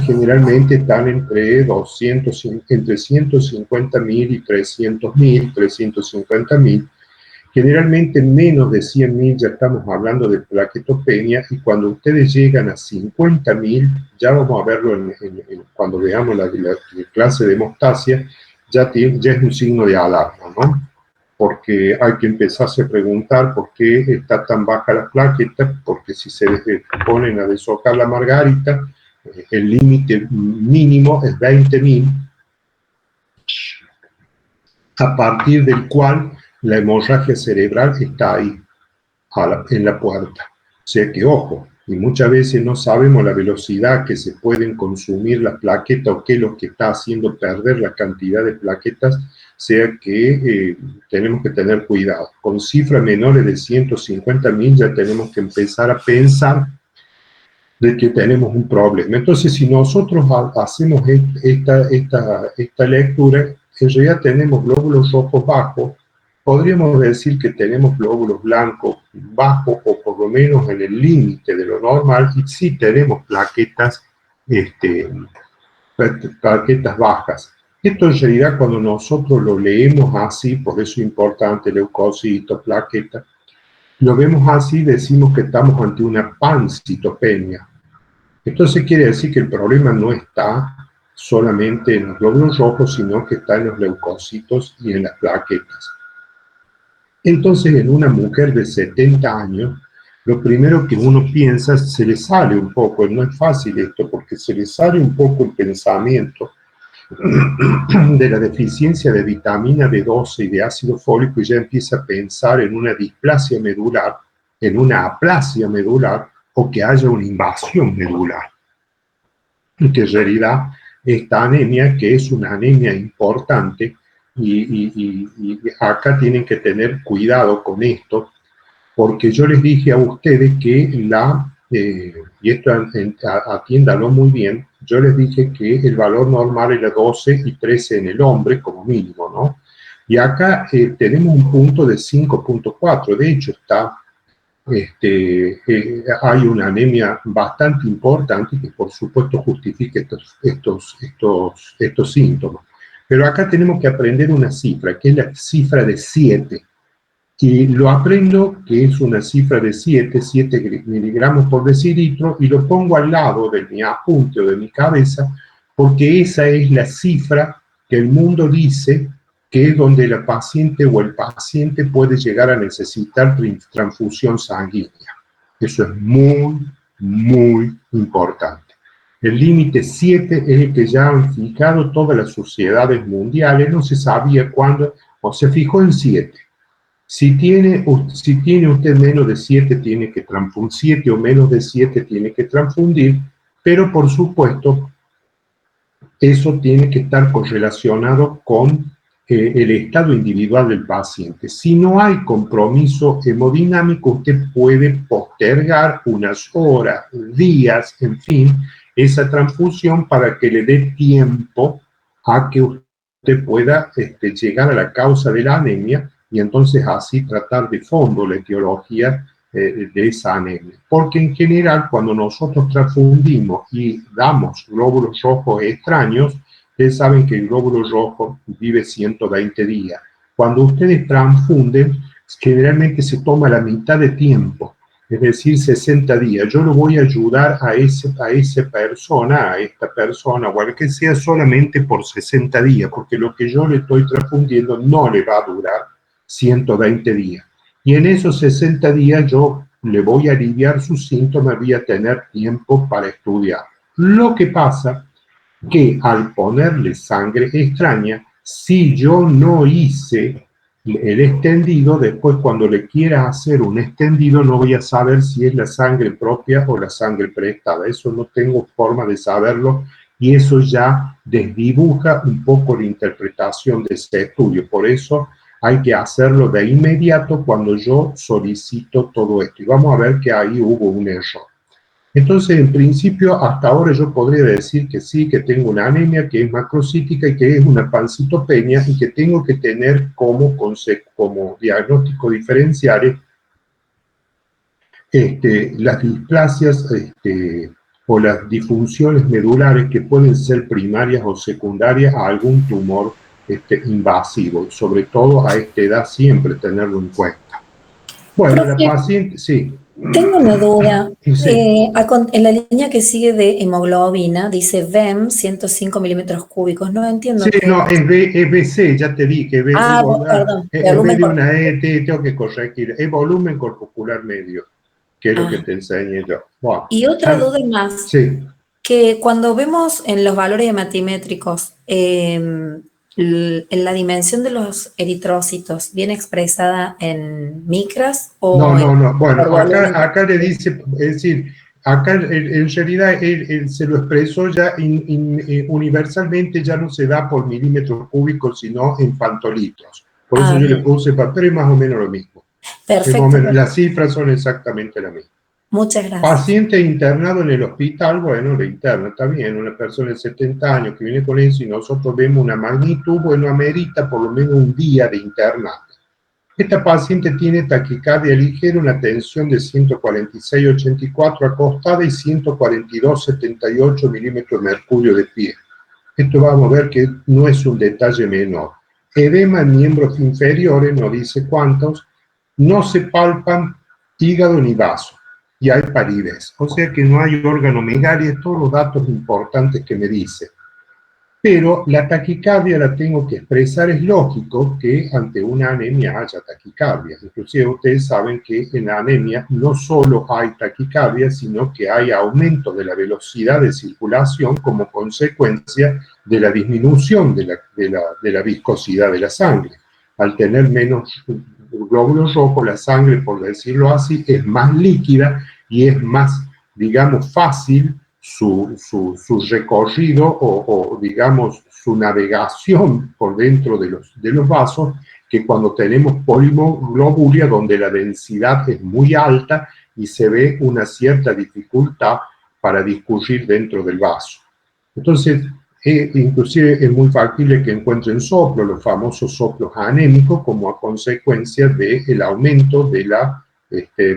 generalmente están entre 150.000 y 300.000, 350.000. Generalmente menos de 100.000 ya estamos hablando de plaquetopenia, y cuando ustedes llegan a 50.000, ya vamos a verlo cuando veamos la clase de hemostasia, ya es un signo de alarma, ¿no? Porque hay que empezarse a preguntar por qué está tan baja la plaqueta, porque si se ponen a deshojar la margarita, el límite mínimo es 20.000, a partir del cual la hemorragia cerebral está ahí, en la puerta. O sea que, ojo, y muchas veces no sabemos la velocidad que se pueden consumir las plaquetas o qué es lo que está haciendo perder la cantidad de plaquetas, sea que tenemos que tener cuidado. Con cifras menores de 150.000 ya tenemos que empezar a pensar de que tenemos un problema. Entonces, si nosotros hacemos esta lectura, en realidad tenemos glóbulos rojos bajos, podríamos decir que tenemos glóbulos blancos bajos, o por lo menos en el límite de lo normal, y sí tenemos plaquetas bajas. Esto en realidad, cuando nosotros lo leemos así, por eso es importante leucocitos, plaquetas, lo vemos así, decimos que estamos ante una pancitopenia. Entonces quiere decir que el problema no está solamente en los glóbulos rojos, sino que está en los leucocitos y en las plaquetas. Entonces, en una mujer de 70 años, lo primero que uno piensa, se le sale un poco, no es fácil esto, porque se le sale un poco el pensamiento de la deficiencia de vitamina B12 y de ácido fólico, y ya empieza a pensar en una displasia medular, en una aplasia medular, o que haya una invasión medular. Que en realidad esta anemia, que es una anemia importante, y acá tienen que tener cuidado con esto, porque yo les dije a ustedes que y esto atiéndalo muy bien, yo les dije que el valor normal era 12 y 13 en el hombre como mínimo, ¿no? Y acá tenemos un punto de 5.4, de hecho hay una anemia bastante importante que por supuesto justifica estos síntomas. Pero acá tenemos que aprender una cifra, que es la cifra de 7. Y lo aprendo que es una cifra de 7 miligramos por decilitro, y lo pongo al lado de mi apunte o de mi cabeza, porque esa es la cifra que el mundo dice que es donde la paciente o el paciente puede llegar a necesitar transfusión sanguínea. Eso es muy, muy importante. El límite 7 es el que ya han fijado todas las sociedades mundiales, no se sabía cuándo, o se fijó en 7. Si tiene usted menos de 7, tiene que transfundir, 7 o menos de 7 tiene que transfundir, pero por supuesto, eso tiene que estar correlacionado con el estado individual del paciente. Si no hay compromiso hemodinámico, usted puede postergar unas horas, días, en fin, esa transfusión para que le dé tiempo a que usted pueda llegar a la causa de la anemia, y entonces así tratar de fondo la etiología de esa anemia. Porque en general, cuando nosotros transfundimos y damos glóbulos rojos extraños, ustedes saben que el glóbulo rojo vive 120 días. Cuando ustedes transfunden, generalmente se toma la mitad de tiempo, es decir, 60 días. Yo lo voy a ayudar a esta persona, o al que sea, solamente por 60 días, porque lo que yo le estoy transfundiendo no le va a durar 120 días. Y en esos 60 días yo le voy a aliviar sus síntomas, voy a tener tiempo para estudiar. Lo que pasa que al ponerle sangre extraña, si yo no hice el extendido, después cuando le quiera hacer un extendido no voy a saber si es la sangre propia o la sangre prestada. Eso no tengo forma de saberlo, y eso ya desdibuja un poco la interpretación de ese estudio. Por eso hay que hacerlo de inmediato cuando yo solicito todo esto. Y vamos a ver que ahí hubo un error. Entonces, en principio, hasta ahora yo podría decir que sí, que tengo una anemia, que es macrocítica y que es una pancitopenia y que tengo que tener como diagnóstico diferenciales las displasias o las disfunciones medulares que pueden ser primarias o secundarias a algún tumor invasivo. Sobre todo a esta edad siempre tenerlo en cuenta. Bueno, la Profe, paciente, sí. tengo una duda. Sí. En la línea que sigue de hemoglobina dice VEM 105 milímetros cúbicos. No Sí, entiendo qué no, es. es BC, ya te dije, Perdón, en vez volumen de una corporal. E, tengo que corregir, es volumen corpuscular medio, que es lo que Ah, te enseñé yo. Bueno, y otra ya, duda más, sí, que cuando vemos en los valores hematimétricos, en la dimensión de los eritrocitos, ¿viene expresada en micras no, o no, no, bueno, por volumen acá le corporal? dice, es decir, acá en realidad él se lo expresó ya universalmente, ya no se da por milímetros cúbicos, sino en pantolitros. Por eso Ah, yo le bien. puse, pero es más o menos lo mismo. Es más o Perfecto, menos, profe. las cifras son exactamente las mismas. Muchas gracias. Paciente internado en el hospital, bueno, le interna, está bien, una persona de 70 años que viene con eso y nosotros vemos una magnitud, bueno, amerita por lo menos un día de internado. Esta paciente tiene taquicardia ligera, una tensión de 146,84 acostada y 142,78 milímetros de mercurio de pie. Esto vamos a ver que no es un detalle menor. Edema en miembros inferiores, no dice cuántos, no se palpan hígado ni vaso y hay paridez. O sea que no hay organomegalia, todos los datos importantes que me dice. Pero la taquicardia la tengo que expresar, es lógico que ante una anemia haya taquicardia. Inclusive ustedes saben que en la anemia no solo hay taquicardia, sino que hay aumento de la velocidad de circulación como consecuencia de la disminución de la viscosidad de la sangre. Al tener menos glóbulos rojos, la sangre, por decirlo así, es más líquida y es más, digamos, fácil su recorrido digamos, su navegación por dentro de los vasos, que cuando tenemos polimoglobulia, donde la densidad es muy alta y se ve una cierta dificultad para discurrir dentro del vaso. Entonces, inclusive es muy factible que encuentren soplos, los famosos soplos anémicos, como a consecuencia del aumento de la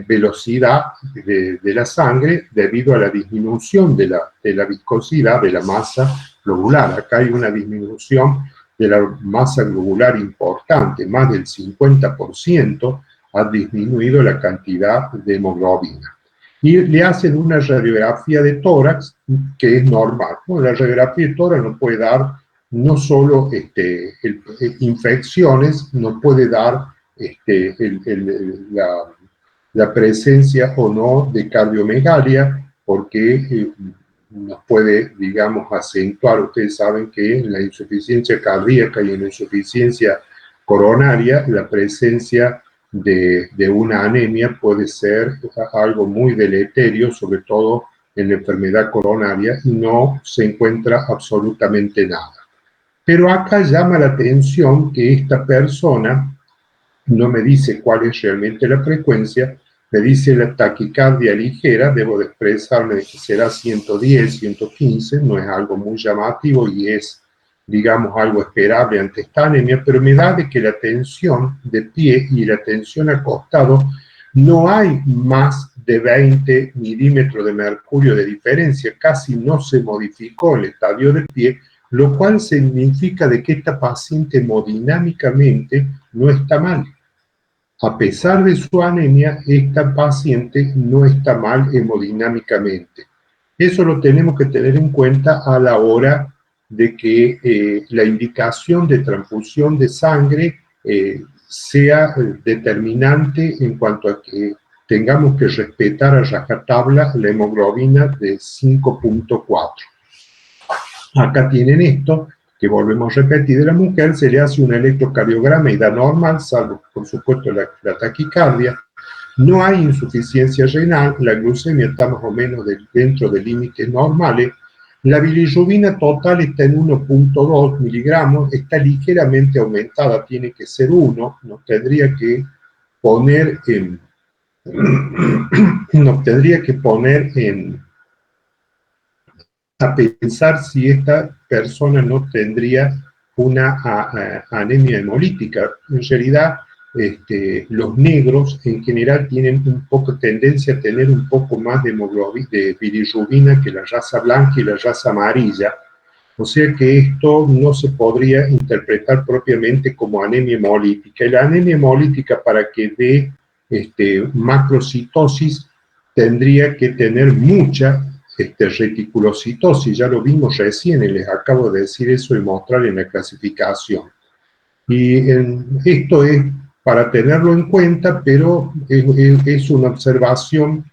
velocidad de la sangre debido a la disminución de la viscosidad de la masa globular. Acá hay una disminución de la masa globular importante, más del 50% ha disminuido la cantidad de hemoglobina. Y le hacen una radiografía de tórax que es normal. Bueno, la radiografía de tórax nos puede dar no solo infecciones, nos puede dar la presencia o no de cardiomegalia, porque nos puede, digamos, acentuar. Ustedes saben que en la insuficiencia cardíaca y en la insuficiencia coronaria, la presencia de una anemia puede ser algo muy deleterio, sobre todo en la enfermedad coronaria, y no se encuentra absolutamente nada. Pero acá llama la atención que esta persona no me dice cuál es realmente la frecuencia, me dice la taquicardia ligera, debo de expresarme que será 110, 115, no es algo muy llamativo y es, digamos, algo esperable ante esta anemia, pero me da de que la tensión de pie y la tensión acostado no hay más de 20 milímetros de mercurio de diferencia, casi no se modificó el estadio de pie, lo cual significa de que esta paciente hemodinámicamente no está mal. A pesar de su anemia, esta paciente no está mal hemodinámicamente. Eso lo tenemos que tener en cuenta a la hora de que la indicación de transfusión de sangre sea determinante en cuanto a que tengamos que respetar a rajatabla la hemoglobina de 5,4. Acá tienen esto, que volvemos a repetir, de la mujer se le hace un electrocardiograma y da normal, salvo por supuesto la taquicardia. No hay insuficiencia renal, la glucemia está más o menos dentro de límites normales. La bilirrubina total está en 1.2 miligramos, está ligeramente aumentada, tiene que ser 1, nos tendría que poner en, a pensar si esta persona no tendría una anemia hemolítica. En realidad, los negros en general tienen un poco tendencia a tener un poco más de hemoglobina, de bilirrubina que la raza blanca y la raza amarilla. O sea que esto no se podría interpretar propiamente como anemia hemolítica. Y la anemia hemolítica, para que dé macrocitosis, tendría que tener mucha reticulocitosis. Ya lo vimos recién, y les acabo de decir eso y mostrar en la clasificación. Y esto es para tenerlo en cuenta, pero es una observación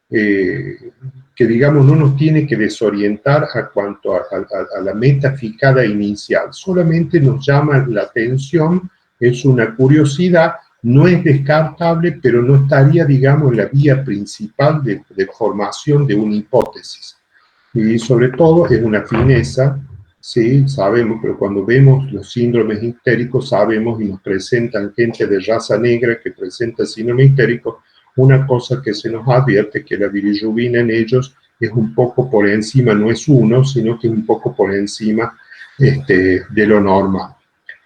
que, digamos, no nos tiene que desorientar a cuanto a la meta fijada inicial. Solamente nos llama la atención, es una curiosidad, no es descartable, pero no estaría, digamos, en la vía principal de formación de una hipótesis. Y sobre todo es una fineza, sí, sabemos, pero cuando vemos los síndromes histéricos sabemos y nos presentan gente de raza negra que presenta síndrome histérico, una cosa que se nos advierte que la bilirrubina en ellos es un poco por encima, no es 1, sino que es un poco por encima de lo normal.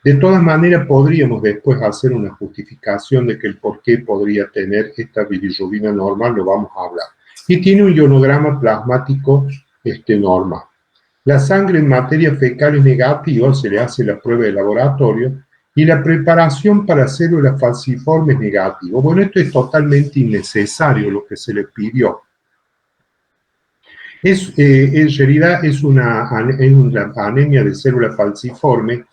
De todas maneras, podríamos después hacer una justificación de que el por qué podría tener esta bilirrubina normal, lo vamos a hablar. Y tiene un ionograma plasmático normal. La sangre en materia fecal es negativa, se le hace la prueba de laboratorio, y la preparación para células falciformes es negativa. Bueno, esto es totalmente innecesario lo que se le pidió. En realidad es una anemia de célula falciforme,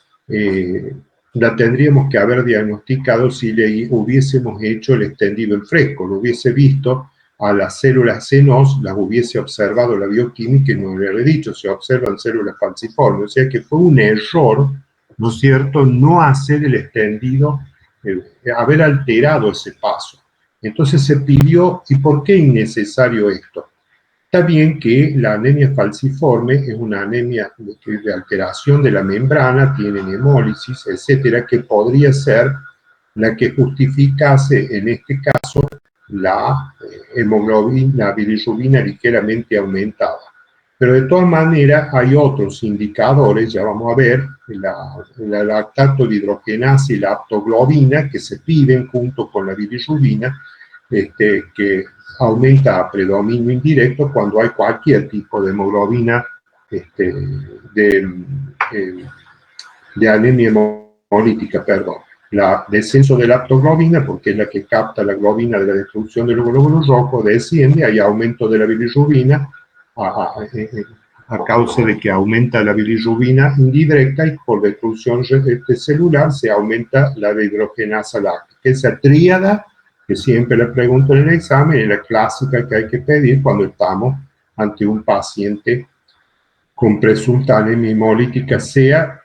la tendríamos que haber diagnosticado si le hubiésemos hecho el extendido en fresco, lo hubiese visto a las células senos, las hubiese observado la bioquímica y no le hubiera dicho, se observan células falciformes, o sea que fue un error, ¿no es cierto?, no hacer el extendido, haber alterado ese paso. Entonces se pidió, ¿y por qué es innecesario esto? Está bien que la anemia falciforme es una anemia de alteración de la membrana, tiene hemólisis, etcétera, que podría ser la que justificase en este caso la hemoglobina, la bilirrubina ligeramente aumentada. Pero de todas maneras hay otros indicadores, ya vamos a ver, la lactato dihidrogenasa y la aptoglobina que se piden junto con la bilirrubina, que aumenta a predominio indirecto cuando hay cualquier tipo de hemoglobina de anemia hemolítica, perdón. La descenso de la aptoglobina, porque es la que capta la globina de la destrucción de los glóbulos rojos, desciende, hay aumento de la bilirrubina a causa de que aumenta la bilirrubina indirecta y por destrucción celular se aumenta la dihidrogenasa láctica. Esa tríada, que siempre le pregunto en el examen, es la clásica que hay que pedir cuando estamos ante un paciente con presunta anemia hemolítica, sea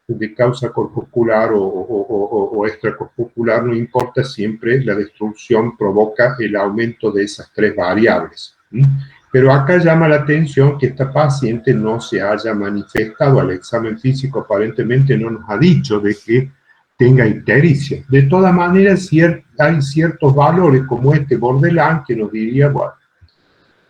de causa corpuscular o extracorpuscular, no importa, siempre la destrucción provoca el aumento de esas tres variables. Pero acá llama la atención que esta paciente no se haya manifestado al examen físico, aparentemente no nos ha dicho de que tenga ictericia. De todas maneras, hay ciertos valores como este borderline que nos diría, bueno,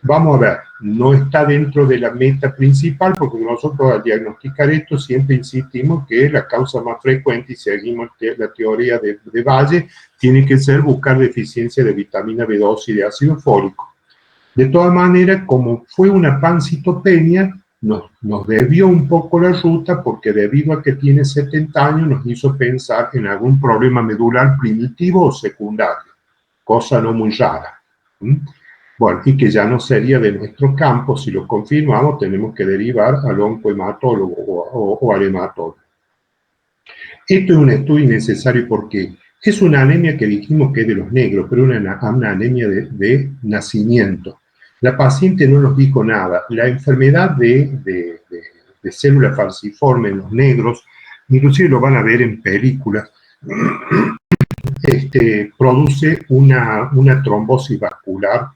vamos a ver, no está dentro de la meta principal, porque nosotros al diagnosticar esto siempre insistimos que la causa más frecuente, y seguimos la teoría de Valle, tiene que ser buscar deficiencia de vitamina B2 y de ácido fólico. De todas maneras, como fue una pancitopenia, nos desvió un poco la ruta, porque debido a que tiene 70 años, nos hizo pensar en algún problema medular primitivo o secundario, cosa no muy rara. Bueno, y que ya no sería de nuestro campo, si lo confirmamos, tenemos que derivar al oncohematólogo o al hematólogo. Esto es un estudio innecesario porque es una anemia que dijimos que es de los negros, pero una anemia de nacimiento. La paciente no nos dijo nada. La enfermedad de célula falciforme en los negros, inclusive lo van a ver en películas, produce una trombosis vascular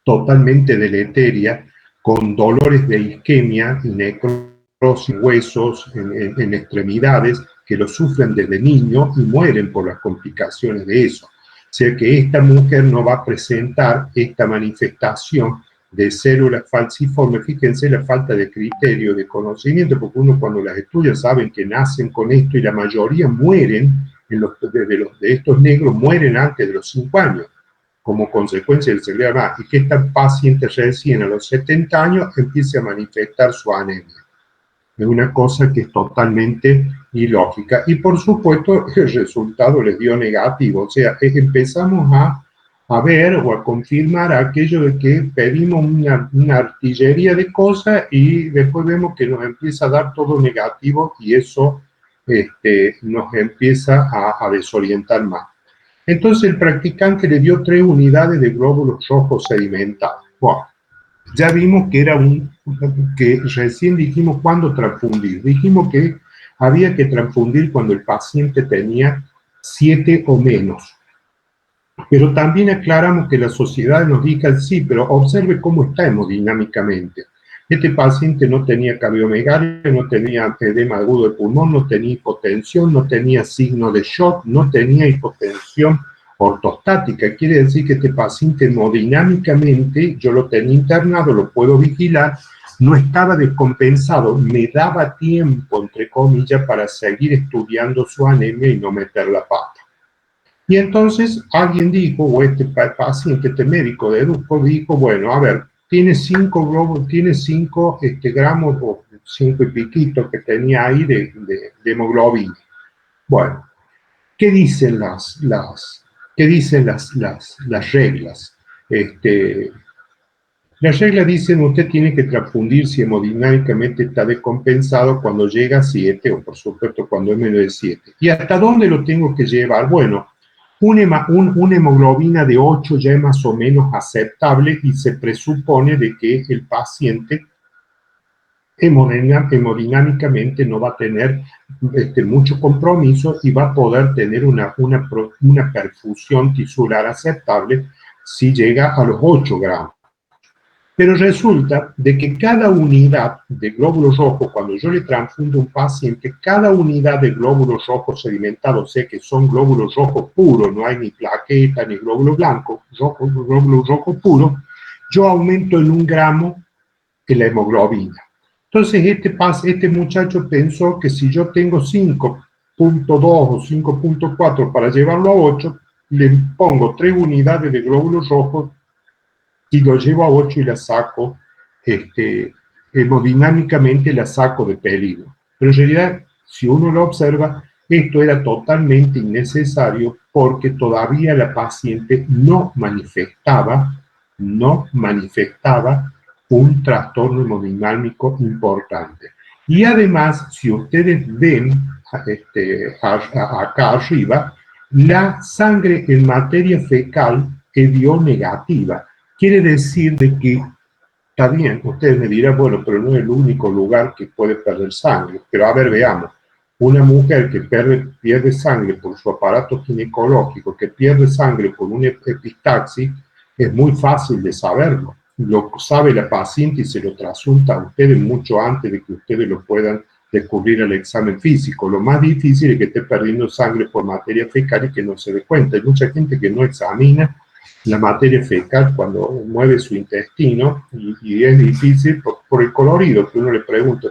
totalmente deleteria, con dolores de isquemia y necrosis en huesos, en extremidades, que lo sufren desde niño y mueren por las complicaciones de eso. O sea que esta mujer no va a presentar esta manifestación de células falciformes. Fíjense la falta de criterio, de conocimiento, porque uno cuando las estudia saben que nacen con esto y la mayoría mueren, de estos negros mueren antes de los 5 años, como consecuencia del cerebro. Y que esta paciente recién a los 70 años empiece a manifestar su anemia. Es una cosa que es totalmente ilógica. Y por supuesto el resultado les dio negativo. O sea, empezamos a ver o a confirmar aquello de que pedimos una artillería de cosas y después vemos que nos empieza a dar todo negativo y eso nos empieza a desorientar más. Entonces el practicante le dio 3 unidades de glóbulos rojos sedimentados. Wow. Ya vimos que que recién dijimos cuándo transfundir. Dijimos que había que transfundir cuando el paciente tenía 7 o menos. Pero también aclaramos que la sociedad nos diga, sí, pero observe cómo está hemodinámicamente. Este paciente no tenía cardiomegalia, no tenía edema agudo de pulmón, no tenía hipotensión, no tenía signo de shock, no tenía hipotensión ortostática. Quiere decir que este paciente hemodinámicamente, yo lo tenía internado, lo puedo vigilar, no estaba descompensado, me daba tiempo, entre comillas, para seguir estudiando su anemia y no meter la pata. Y entonces alguien dijo, o este paciente, este médico de EDUCO dijo, bueno, a ver, tiene 5 gramos o 5 y piquito que tenía ahí de hemoglobina. Bueno, ¿qué dicen las reglas? Las reglas dicen usted tiene que transfundir si hemodinámicamente está descompensado cuando llega a 7 o por supuesto cuando es menos de 7. ¿Y hasta dónde lo tengo que llevar? Bueno, una hemoglobina de 8 ya es más o menos aceptable y se presupone de que el paciente hemodinámicamente no va a tener mucho compromiso y va a poder tener una perfusión tisular aceptable si llega a los 8 gramos. Pero resulta de que cada unidad de glóbulos rojos, cuando yo le transfundo a un paciente, cada unidad de glóbulos rojos sedimentados, sé que son glóbulos rojos puros, no hay ni plaqueta ni glóbulos blancos, glóbulos rojos puros, yo aumento en 1 gramo en la hemoglobina. Entonces este muchacho pensó que si yo tengo 5.2 o 5.4 para llevarlo a 8, le pongo 3 unidades de glóbulos rojos y lo llevo a 8 y la saco, hemodinámicamente la saco de peligro. Pero en realidad, si uno lo observa, esto era totalmente innecesario porque todavía la paciente no manifestaba un trastorno hemodinámico importante. Y además, si ustedes ven acá arriba, la sangre en materia fecal dio negativa. Quiere decir de que, está bien, ustedes me dirán, bueno, pero no es el único lugar que puede perder sangre. Pero a ver, veamos. Una mujer que pierde sangre por su aparato ginecológico, que pierde sangre por un epistaxis, es muy fácil de saberlo. Lo sabe la paciente y se lo trasunta a ustedes mucho antes de que ustedes lo puedan descubrir al examen físico. Lo más difícil es que esté perdiendo sangre por materia fecal y que no se dé cuenta. Hay mucha gente que no examina la materia fecal cuando mueve su intestino y es difícil por el colorido, que uno le pregunta,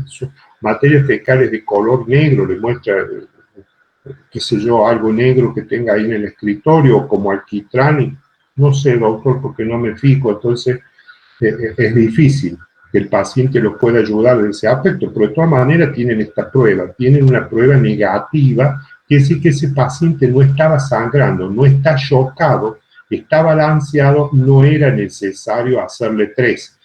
su materia fecal es de color negro, le muestra, qué sé yo, algo negro que tenga ahí en el escritorio, como alquitrán, y no sé, doctor, porque no me fijo, entonces es difícil que el paciente los pueda ayudar en ese aspecto, pero de todas maneras tienen esta prueba, tienen una prueba negativa, quiere decir que ese paciente no estaba sangrando, no está chocado, está balanceado, no era necesario hacerle 3.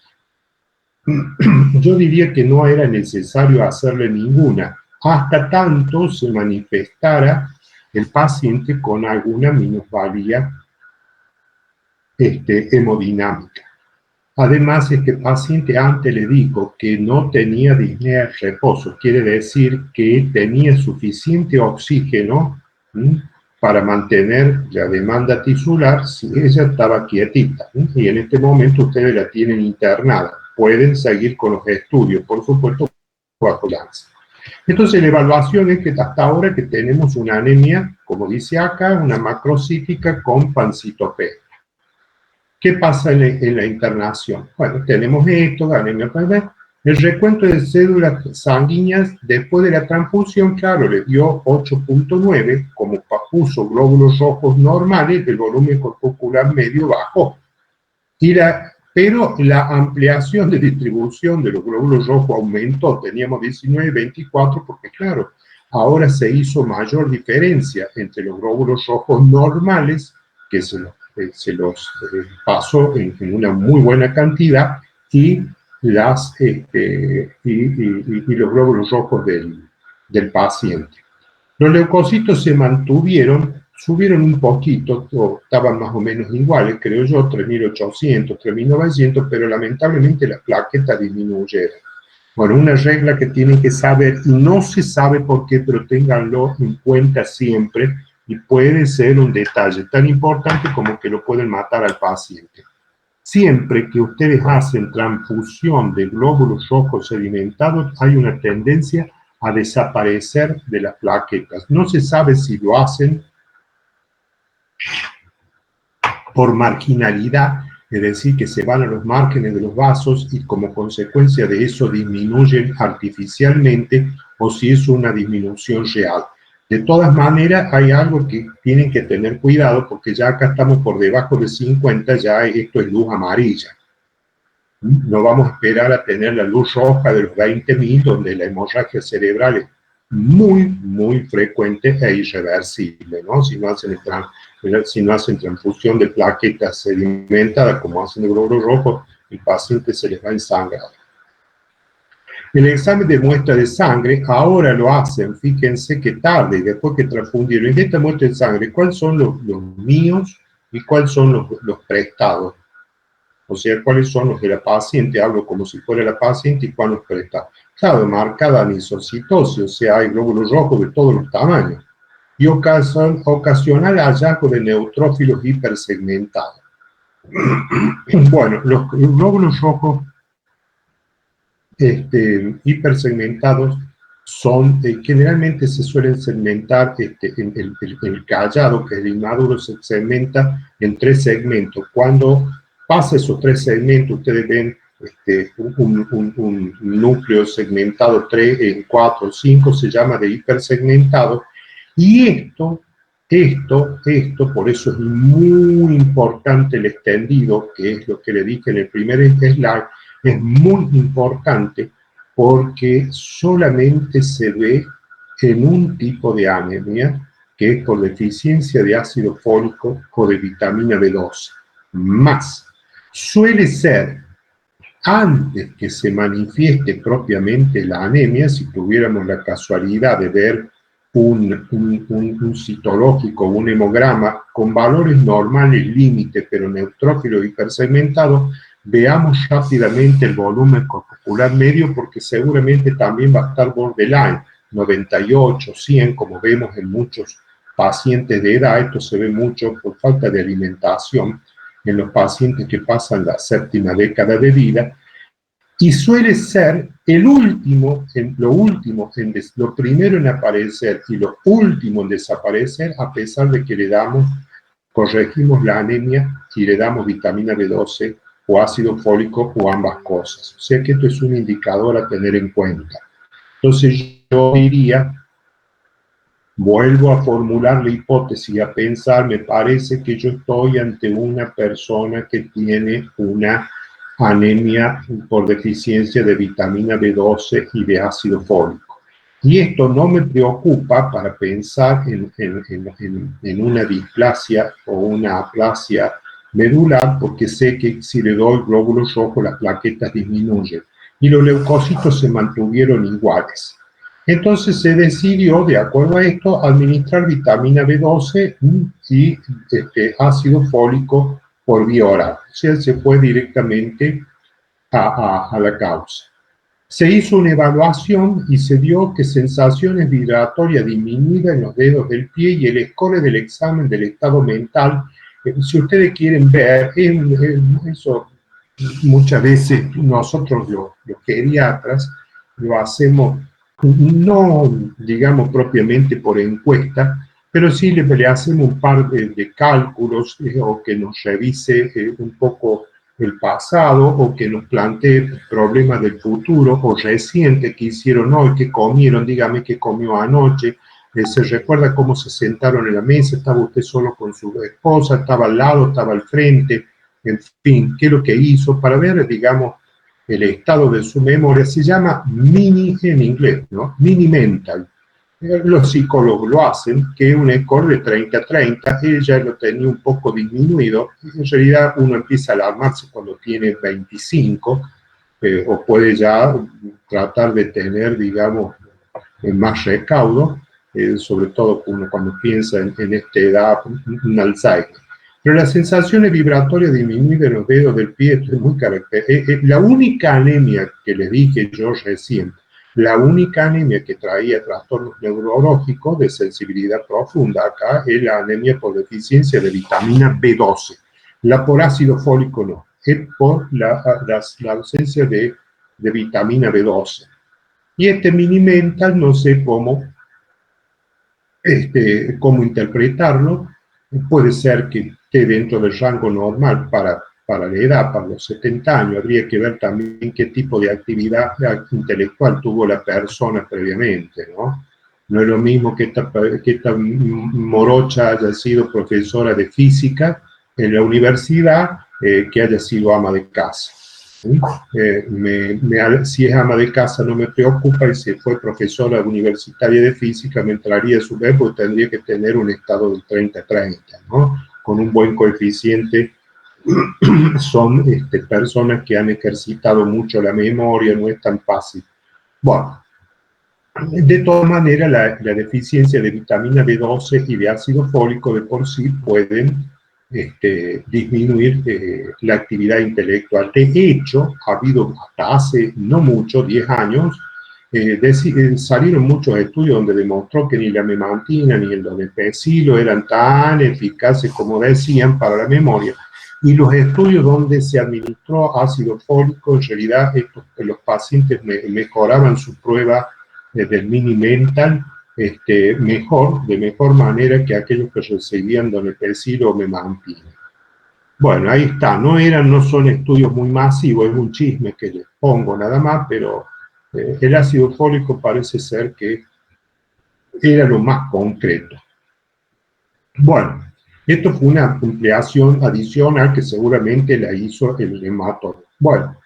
Yo diría que no era necesario hacerle ninguna, hasta tanto se manifestara el paciente con alguna minusvalía hemodinámica. Además, este paciente antes le dijo que no tenía disnea de reposo, quiere decir que tenía suficiente oxígeno para mantener la demanda tisular si ella estaba quietita. Y en este momento ustedes la tienen internada. pueden seguir con los estudios, por supuesto, bajo lanza. Entonces la evaluación es que hasta ahora que tenemos una anemia, como dice acá, una macrocítica con pancitopenia. ¿Qué pasa en la internación? Bueno, tenemos esto, anemia, el recuento de células sanguíneas después de la transfusión, claro, le dio 8.9, como puso glóbulos rojos normales, el volumen corpuscular medio bajó. Pero la ampliación de distribución de los glóbulos rojos aumentó, teníamos 19 y 24, porque claro, ahora se hizo mayor diferencia entre los glóbulos rojos normales, que se los pasó en una muy buena cantidad, y los glóbulos rojos del paciente. Los leucocitos se mantuvieron, subieron un poquito, estaban más o menos iguales, creo yo, 3.800, 3.900, pero lamentablemente las plaquetas disminuyeron. Bueno, una regla que tienen que saber, y no se sabe por qué, pero ténganlo en cuenta siempre, y puede ser un detalle tan importante como que lo pueden matar al paciente. Siempre que ustedes hacen transfusión de glóbulos rojos sedimentados, hay una tendencia a desaparecer de las plaquetas. No se sabe si lo hacen por marginalidad, es decir, que se van a los márgenes de los vasos y como consecuencia de eso disminuyen artificialmente, o si es una disminución real. De todas maneras, hay algo que tienen que tener cuidado, porque ya acá estamos por debajo de 50, ya esto es luz amarilla. No vamos a esperar a tener la luz roja de los 20.000, donde la hemorragia cerebral es muy, muy frecuente e irreversible, ¿no? Si no hacen transfusión de plaquetas sedimentadas, como hacen el glóbulo rojo, el paciente se les va a ensangrar. El examen de muestra de sangre, ahora lo hacen, fíjense que tarde, después que transfundieron. En esta muestra de sangre, ¿cuáles son los míos y cuáles son los prestados? O sea, ¿cuáles son los de la paciente? Hablo como si fuera la paciente y cuáles los prestados. Claro, marcada anisocitosis, o sea, hay glóbulos rojos de todos los tamaños. Y ocasional hallazgo de neutrófilos hipersegmentados. Bueno, los glóbulos rojos hipersegmentados son, generalmente se suelen segmentar, en el callado, que es el inmaduro, se segmenta en 3 segmentos. Cuando pasa esos 3 segmentos, ustedes ven un núcleo segmentado 3, en 4, 5, se llama de hipersegmentado, y esto, por eso es muy importante el extendido, que es lo que le dije en el primer slide, es muy importante porque solamente se ve en un tipo de anemia, que es por deficiencia de ácido fólico o de vitamina B12. Más, suele ser antes que se manifieste propiamente la anemia, si tuviéramos la casualidad de ver un citológico, un hemograma con valores normales límite, pero neutrófilo hipersegmentado, veamos rápidamente el volumen corpuscular medio, porque seguramente también va a estar borderline, 98, 100, como vemos en muchos pacientes de edad. Esto se ve mucho por falta de alimentación en los pacientes que pasan la 7ª década de vida, y suele ser lo primero en aparecer y lo último en desaparecer, a pesar de que corregimos la anemia y le damos vitamina B12 o ácido fólico o ambas cosas. O sea que esto es un indicador a tener en cuenta. Entonces yo diría, vuelvo a formular la hipótesis, a pensar, me parece que yo estoy ante una persona que tiene una anemia por deficiencia de vitamina B12 y de ácido fólico. Y esto no me preocupa para pensar en una displasia o una aplasia medular, porque sé que si le doy glóbulos rojos las plaquetas disminuyen y los leucocitos se mantuvieron iguales. Entonces se decidió, de acuerdo a esto, administrar vitamina B12 y ácido fólico por vía oral. O sea, se fue directamente a la causa. Se hizo una evaluación y se dio que sensaciones vibratorias disminuidas en los dedos del pie y el score del examen del estado mental. Si ustedes quieren ver, eso muchas veces nosotros los geriatras lo hacemos no, digamos, propiamente por encuesta, pero sí le hacemos un par de cálculos o que nos revise un poco el pasado o que nos plantee problemas del futuro o reciente que hicieron hoy, que comieron, dígame qué comió anoche, se recuerda cómo se sentaron en la mesa, estaba usted solo con su esposa, estaba al lado, estaba al frente, en fin, qué es lo que hizo, para ver, digamos, el estado de su memoria. Se llama mini en inglés, ¿no? Mini mental. Los psicólogos lo hacen, que un score de 30-30, ella lo tenía un poco disminuido. En realidad uno empieza a alarmarse cuando tiene 25, o puede ya tratar de tener, digamos, más recaudo, sobre todo cuando piensa en esta edad, un Alzheimer. Pero las sensaciones vibratorias disminuyen en los dedos del pie, esto es muy característico. La única anemia que les dije yo recién, la única anemia que traía trastornos neurológicos de sensibilidad profunda acá es la anemia por deficiencia de vitamina B12. La por ácido fólico no, es por la ausencia de vitamina B12. Y este mini mental no sé cómo interpretarlo. Puede ser que esté dentro del rango normal para la edad, para los 70 años. Habría que ver también qué tipo de actividad intelectual tuvo la persona previamente, ¿no? No es lo mismo que esta morocha haya sido profesora de física en la universidad que haya sido ama de casa. Si es ama de casa no me preocupa, y si fue profesora universitaria de física me entraría a su vez, porque tendría que tener un estado del 30-30, ¿no? Con un buen coeficiente. Son personas que han ejercitado mucho la memoria, no es tan fácil. Bueno, de todas maneras, la deficiencia de vitamina B12 y de ácido fólico de por sí pueden disminuir la actividad intelectual. De hecho, ha habido hasta hace no mucho, 10 años, salieron muchos estudios donde demostró que ni la memantina ni el donepezilo eran tan eficaces como decían para la memoria. Y los estudios donde se administró ácido fólico, en realidad los pacientes mejoraban su prueba del mini mental de mejor manera que aquellos que recibían donepezilo o memantina. Bueno, ahí está, no son estudios muy masivos, es un chisme que les pongo nada más, pero el ácido fólico parece ser que era lo más concreto. Bueno, esto fue una ampliación adicional que seguramente la hizo el hematólogo. Bueno,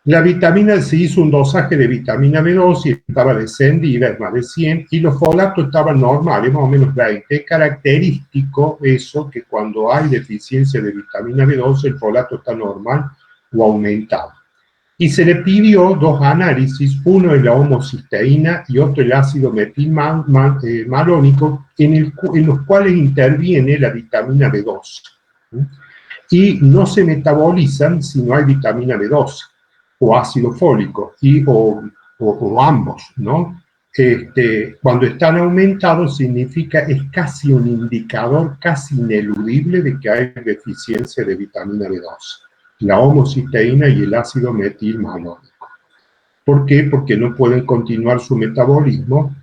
la vitamina, se hizo un dosaje de vitamina B12 y estaba descendida, es más de 100, y los folatos estaban normales, más o menos 20. Es característico eso, que cuando hay deficiencia de vitamina B12, el folato está normal o aumentado. Y se le pidió dos análisis, uno de la homocisteína y otro el ácido metilmalónico, en los cuales interviene la vitamina B12. Y no se metabolizan si no hay vitamina B12 o ácido fólico, o ambos, ¿no? Cuando están aumentados significa, es casi un indicador casi ineludible de que hay deficiencia de vitamina B12, la homocisteína y el ácido metilmalónico. ¿Por qué? Porque no pueden continuar su metabolismo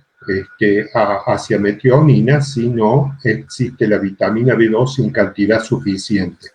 hacia metionina si no existe la vitamina B12 en cantidad suficiente.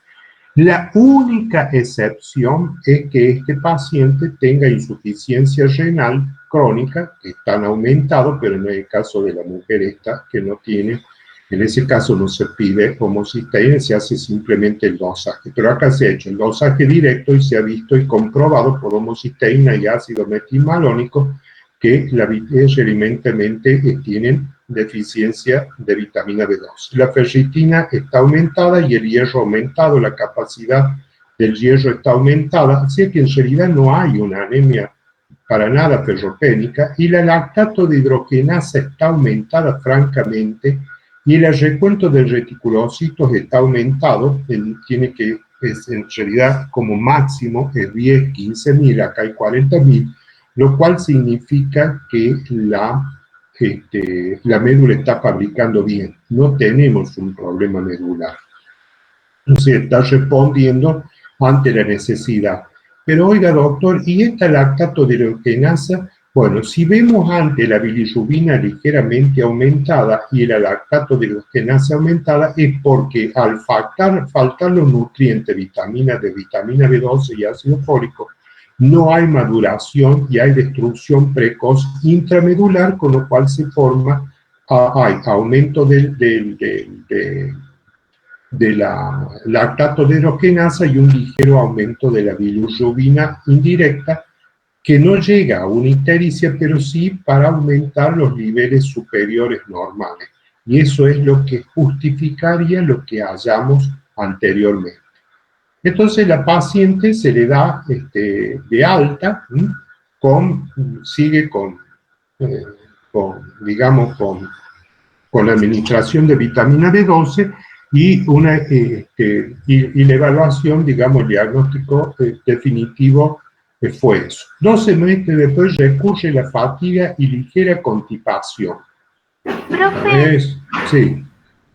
La única excepción es que este paciente tenga insuficiencia renal crónica, que están aumentados, pero no es el caso de la mujer esta que no tiene. En ese caso no se pide homocisteína, se hace simplemente el dosaje. Pero acá se ha hecho el dosaje directo y se ha visto y comprobado por homocisteína y ácido metilmalónico que evidentemente tienen deficiencia de vitamina B12. La ferritina está aumentada y el hierro aumentado, la capacidad del hierro está aumentada, así que en realidad no hay una anemia para nada ferropénica, y la lactato de hidrogenasa está aumentada francamente, y el recuento de reticulocitos está aumentado, es en realidad como máximo es 10, 15.000, acá hay 40.000, lo cual significa que la médula está fabricando bien, no tenemos un problema medular. Entonces está respondiendo ante la necesidad. Pero oiga, doctor, ¿y esta lactato dehidrogenasa? Bueno, si vemos antes la bilirrubina ligeramente aumentada y la lactato dehidrogenasa aumentada, es porque al faltar los nutrientes, vitamina D, vitamina B12 y ácido fólico, no hay maduración y hay destrucción precoz intramedular, con lo cual se forma, hay aumento de la lactato dehidrogenasa y un ligero aumento de la bilirrubina indirecta, que no llega a una ictericia, pero sí para aumentar los niveles superiores normales. Y eso es lo que justificaría lo que hallamos anteriormente. Entonces la paciente se le da de alta, sigue eh, digamos, con la administración de vitamina B12 y la evaluación, digamos, el diagnóstico definitivo fue eso. 12 meses después recurre la fatiga y ligera constipación. Profe, Sí.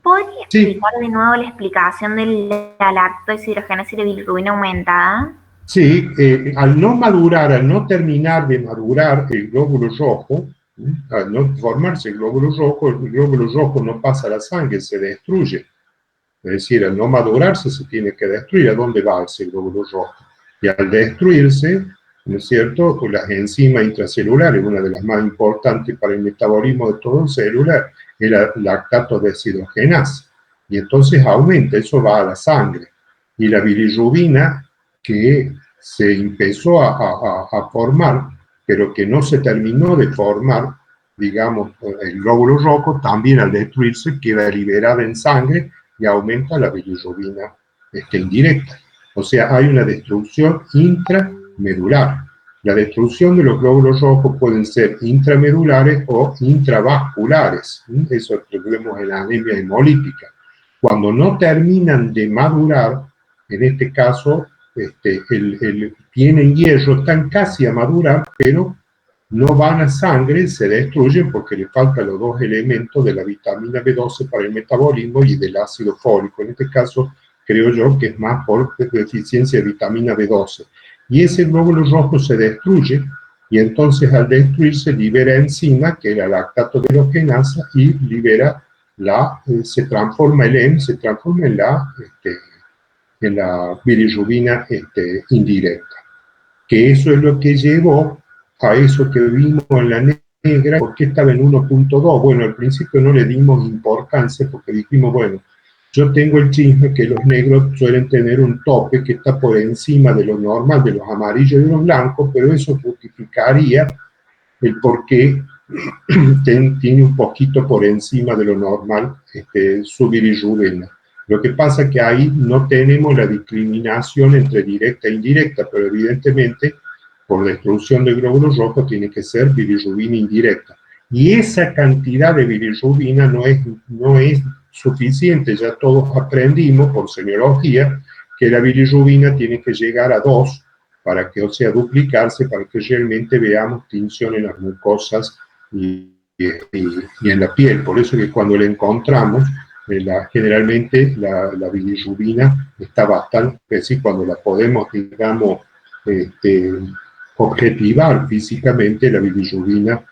¿podría explicar de nuevo la explicación de la lactodeshidrogenasa y la bilirrubina aumentada? Sí, al no madurar, al no terminar de madurar el glóbulo rojo, al no formarse el glóbulo rojo no pasa a la sangre, se destruye. Es decir, al no madurarse se tiene que destruir. ¿A dónde va ese glóbulo rojo? Y al destruirse, ¿no es cierto?, las enzimas intracelulares, una de las más importantes para el metabolismo de todo celular, es la lactato deshidrogenasa. Y entonces aumenta, eso va a la sangre. Y la bilirrubina, que se empezó a formar, pero que no se terminó de formar, digamos, el glóbulo rojo, también al destruirse queda liberada en sangre y aumenta la bilirrubina indirecta. O sea, hay una destrucción intramedular. La destrucción de los glóbulos rojos pueden ser intramedulares o intravasculares. Eso lo vemos en la anemia hemolítica. Cuando no terminan de madurar, en este caso, tienen hierro, están casi a madurar, pero no van a sangre, se destruyen porque le faltan los dos elementos de la vitamina B12 para el metabolismo y del ácido fólico. En este caso, creo yo que es más por deficiencia de vitamina B12. Y ese glóbulo rojo se destruye, y entonces al destruirse libera enzima, que es la lactato dehidrogenasa, y libera se transforma el EM, se transforma en la bilirrubina indirecta. Que eso es lo que llevó a eso que vimos en la negra. ¿Por qué estaba en 1.2? Bueno, al principio no le dimos importancia porque dijimos, bueno, yo tengo el chisme que los negros suelen tener un tope que está por encima de lo normal, de los amarillos y de los blancos, pero eso justificaría el por qué tiene un poquito por encima de lo normal su bilirrubina. Lo que pasa es que ahí no tenemos la discriminación entre directa e indirecta, pero evidentemente por destrucción del glóbulo rojo tiene que ser bilirrubina indirecta. Y esa cantidad de bilirrubina no es suficiente. Ya todos aprendimos por semiología que la bilirrubina tiene que llegar a 2 para que, o sea, duplicarse, para que realmente veamos tinción en las mucosas y en la piel. Por eso que cuando la encontramos, generalmente la bilirrubina está bastante, es decir, cuando la podemos, digamos, objetivar físicamente, la bilirrubina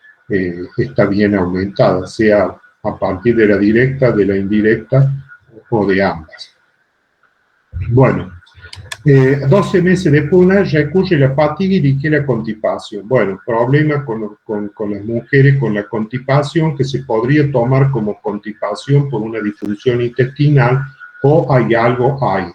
está bien aumentada, sea a partir de la directa, de la indirecta o de ambas. Bueno, 12 meses después recurre la fatiga y ligera constipación. Bueno, problema con las mujeres con la constipación, que se podría tomar como constipación por una disfunción intestinal o hay algo ahí.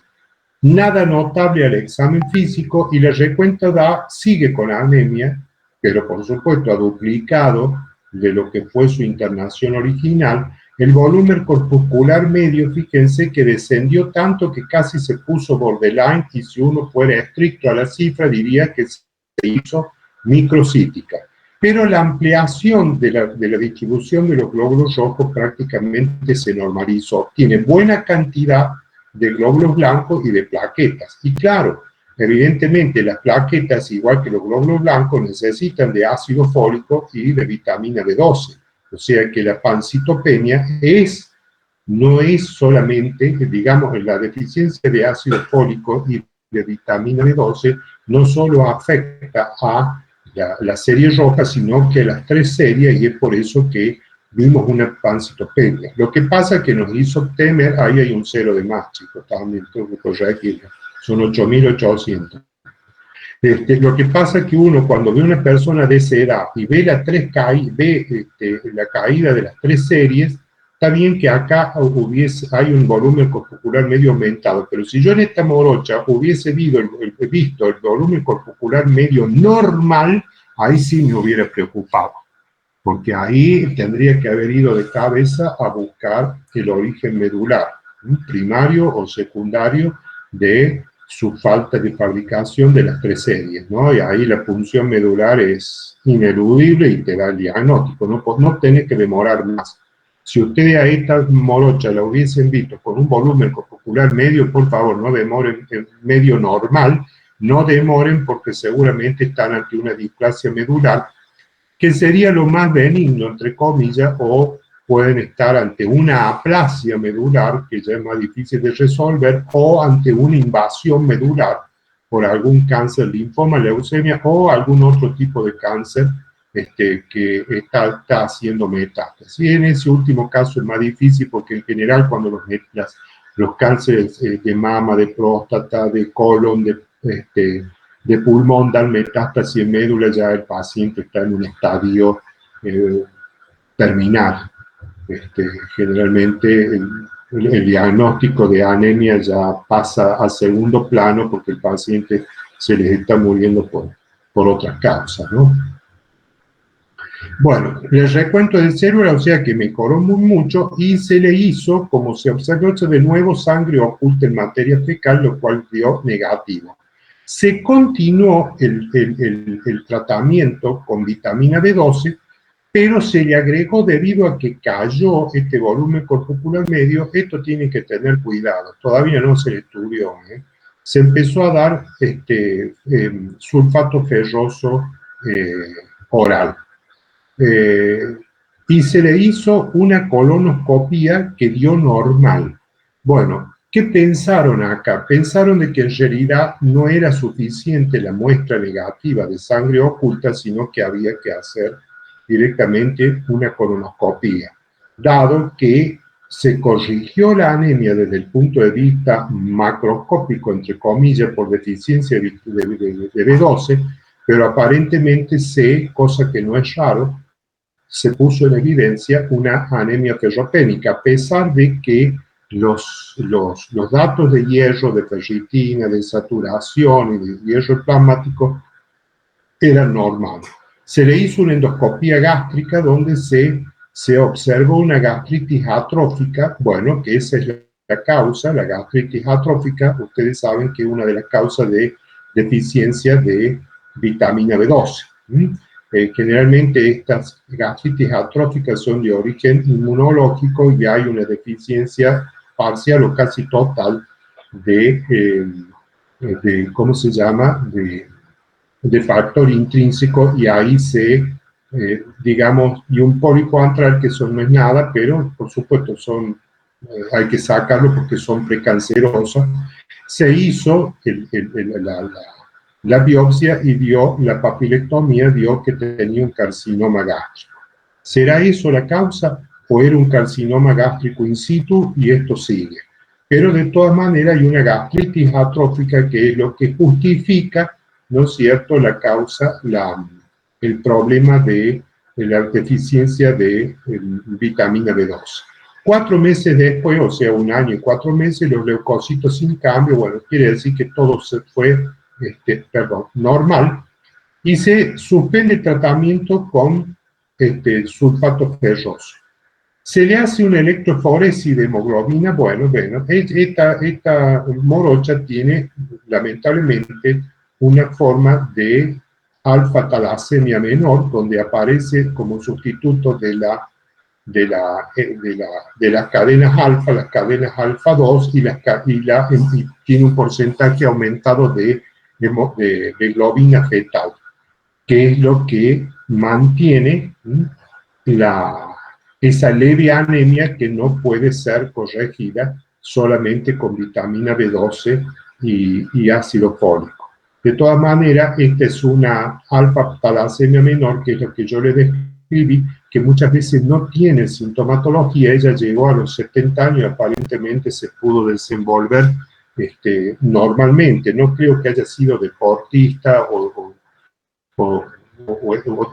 Nada notable al examen físico y la recuenta sigue con anemia, pero por supuesto ha duplicado de lo que fue su internación original. El volumen corpuscular medio, fíjense que descendió tanto que casi se puso borderline, y si uno fuera estricto a la cifra diría que se hizo microcítica. Pero la ampliación de la distribución de los glóbulos rojos prácticamente se normalizó. Tiene buena cantidad de glóbulos blancos y de plaquetas. Y claro, evidentemente las plaquetas, igual que los glóbulos blancos, necesitan de ácido fólico y de vitamina B12. O sea que la pancitopenia no es solamente, digamos, la deficiencia de ácido fólico y de vitamina B12, no solo afecta a la serie roja, sino que a las 3 series, y es por eso que vimos una pancitopenia. Lo que pasa es que nos hizo temer, ahí hay un 0 de más, chicos, también tengo que corregirlo, son 8.800. Lo que pasa es que uno, cuando ve una persona de esa edad y ve la caída de las 3 series, está bien que acá hay un volumen corporal medio aumentado, pero si yo en esta morocha hubiese visto el volumen corporal medio normal, ahí sí me hubiera preocupado, porque ahí tendría que haber ido de cabeza a buscar el origen medular, primario o secundario de su falta de fabricación de las 3 series, ¿no? Y ahí la punción medular es ineludible y te da el diagnóstico, no tenés que demorar más. Si ustedes a esta morocha la hubiesen visto con un volumen corporal medio, por favor, no demoren, medio normal, no demoren porque seguramente están ante una displasia medular, que sería lo más benigno, entre comillas, o pueden estar ante una aplasia medular, que ya es más difícil de resolver, o ante una invasión medular por algún cáncer, linfoma, leucemia o algún otro tipo de cáncer que está haciendo metástasis. Y en ese último caso es más difícil porque en general cuando los cánceres de mama, de próstata, de colon, de pulmón dan metástasis en médula, ya el paciente está en un estadio terminal. Generalmente el diagnóstico de anemia ya pasa a segundo plano porque el paciente se les está muriendo por otras causas, ¿no? Bueno, les recuento de célula, o sea que mejoró mucho y se le hizo, como se observó, de nuevo sangre oculta en materia fecal, lo cual dio negativo. Se continuó el tratamiento con vitamina B12, pero se le agregó, debido a que cayó este volumen corporal medio, esto tiene que tener cuidado, todavía no se le estudió, se empezó a dar sulfato ferroso oral. Y se le hizo una colonoscopía que dio normal. Bueno, ¿qué pensaron acá? Pensaron de que en realidad no era suficiente la muestra negativa de sangre oculta, sino que había que hacer directamente una colonoscopía, dado que se corrigió la anemia desde el punto de vista macroscópico, entre comillas, por deficiencia de B12, pero aparentemente cosa que no es raro, se puso en evidencia una anemia ferropénica, a pesar de que los datos de hierro, de ferritina, de saturación y de hierro plasmático eran normales. Se le hizo una endoscopía gástrica donde se observó una gastritis atrófica, bueno, que esa es la causa, la gastritis atrófica, ustedes saben que es una de las causas de deficiencia de vitamina B12. Generalmente estas gastritis atróficas son de origen inmunológico y hay una deficiencia parcial o casi total ¿cómo se llama?, de factor intrínseco, y ahí digamos, y un pólipo antral, que eso no es nada, pero por supuesto hay que sacarlo porque son precancerosos. Se hizo la biopsia y la papilectomía dio que tenía un carcinoma gástrico. ¿Será eso la causa o era un carcinoma gástrico in situ y esto sigue? Pero de todas maneras hay una gastritis atrófica que es lo que justifica, ¿no es cierto?, la causa, el problema de la deficiencia de vitamina B12. 4 meses después, o sea, 1 año y 4 meses, los leucocitos sin cambio, bueno, quiere decir que todo se fue normal, y se suspende el tratamiento con sulfato ferroso. Se le hace una electroforesis de hemoglobina. Bueno, esta morocha tiene lamentablemente una forma de alfa-talasemia menor, donde aparece como sustituto de las cadenas alfa, las cadenas alfa 2 y tiene un porcentaje aumentado de globina fetal, que es lo que mantiene esa leve anemia que no puede ser corregida solamente con vitamina B12 y ácido fólico. De todas maneras, esta es una alfa-talasemia menor, que es lo que yo le describí, que muchas veces no tiene sintomatología. Ella llegó a los 70 años y aparentemente se pudo desenvolver normalmente. No creo que haya sido deportista o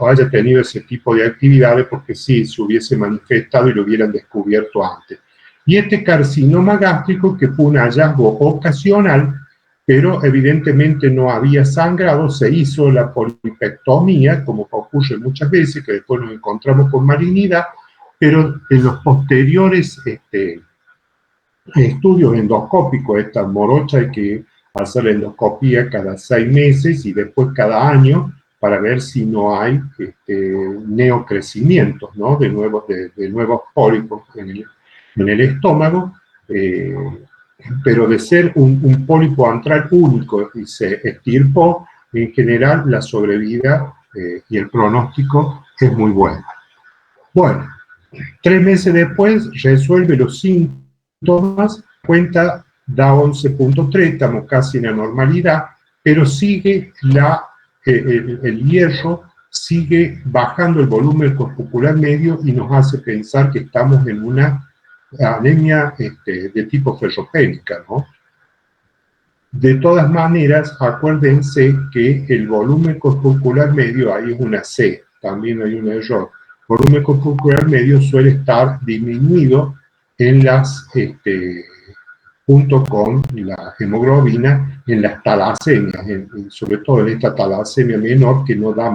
haya tenido ese tipo de actividades, porque sí, se hubiese manifestado y lo hubieran descubierto antes. Y este carcinoma gástrico, que fue un hallazgo ocasional, pero evidentemente no había sangrado, se hizo la polipectomía, como ocurre muchas veces, que después nos encontramos con malignidad, pero en los posteriores estudios endoscópicos, esta morocha hay que hacer la endoscopía cada 6 meses y después cada año para ver si no hay neocrecimientos, ¿no? de nuevos pólipos en el estómago, pero de ser un pólipo antral único y se extirpó, en general la sobrevida y el pronóstico es muy bueno. Bueno, 3 meses después resuelve los síntomas, cuenta da 11.3, estamos casi en la normalidad, pero sigue el hierro, sigue bajando el volumen corpuscular medio y nos hace pensar que estamos en una anemia de tipo ferropénica, ¿no? De todas maneras, acuérdense que el volumen corpuscular medio, ahí es una C, también hay un error. Volumen corpuscular medio suele estar disminuido en las, junto con la hemoglobina, en las talasemias, sobre todo en esta talasemia menor que no da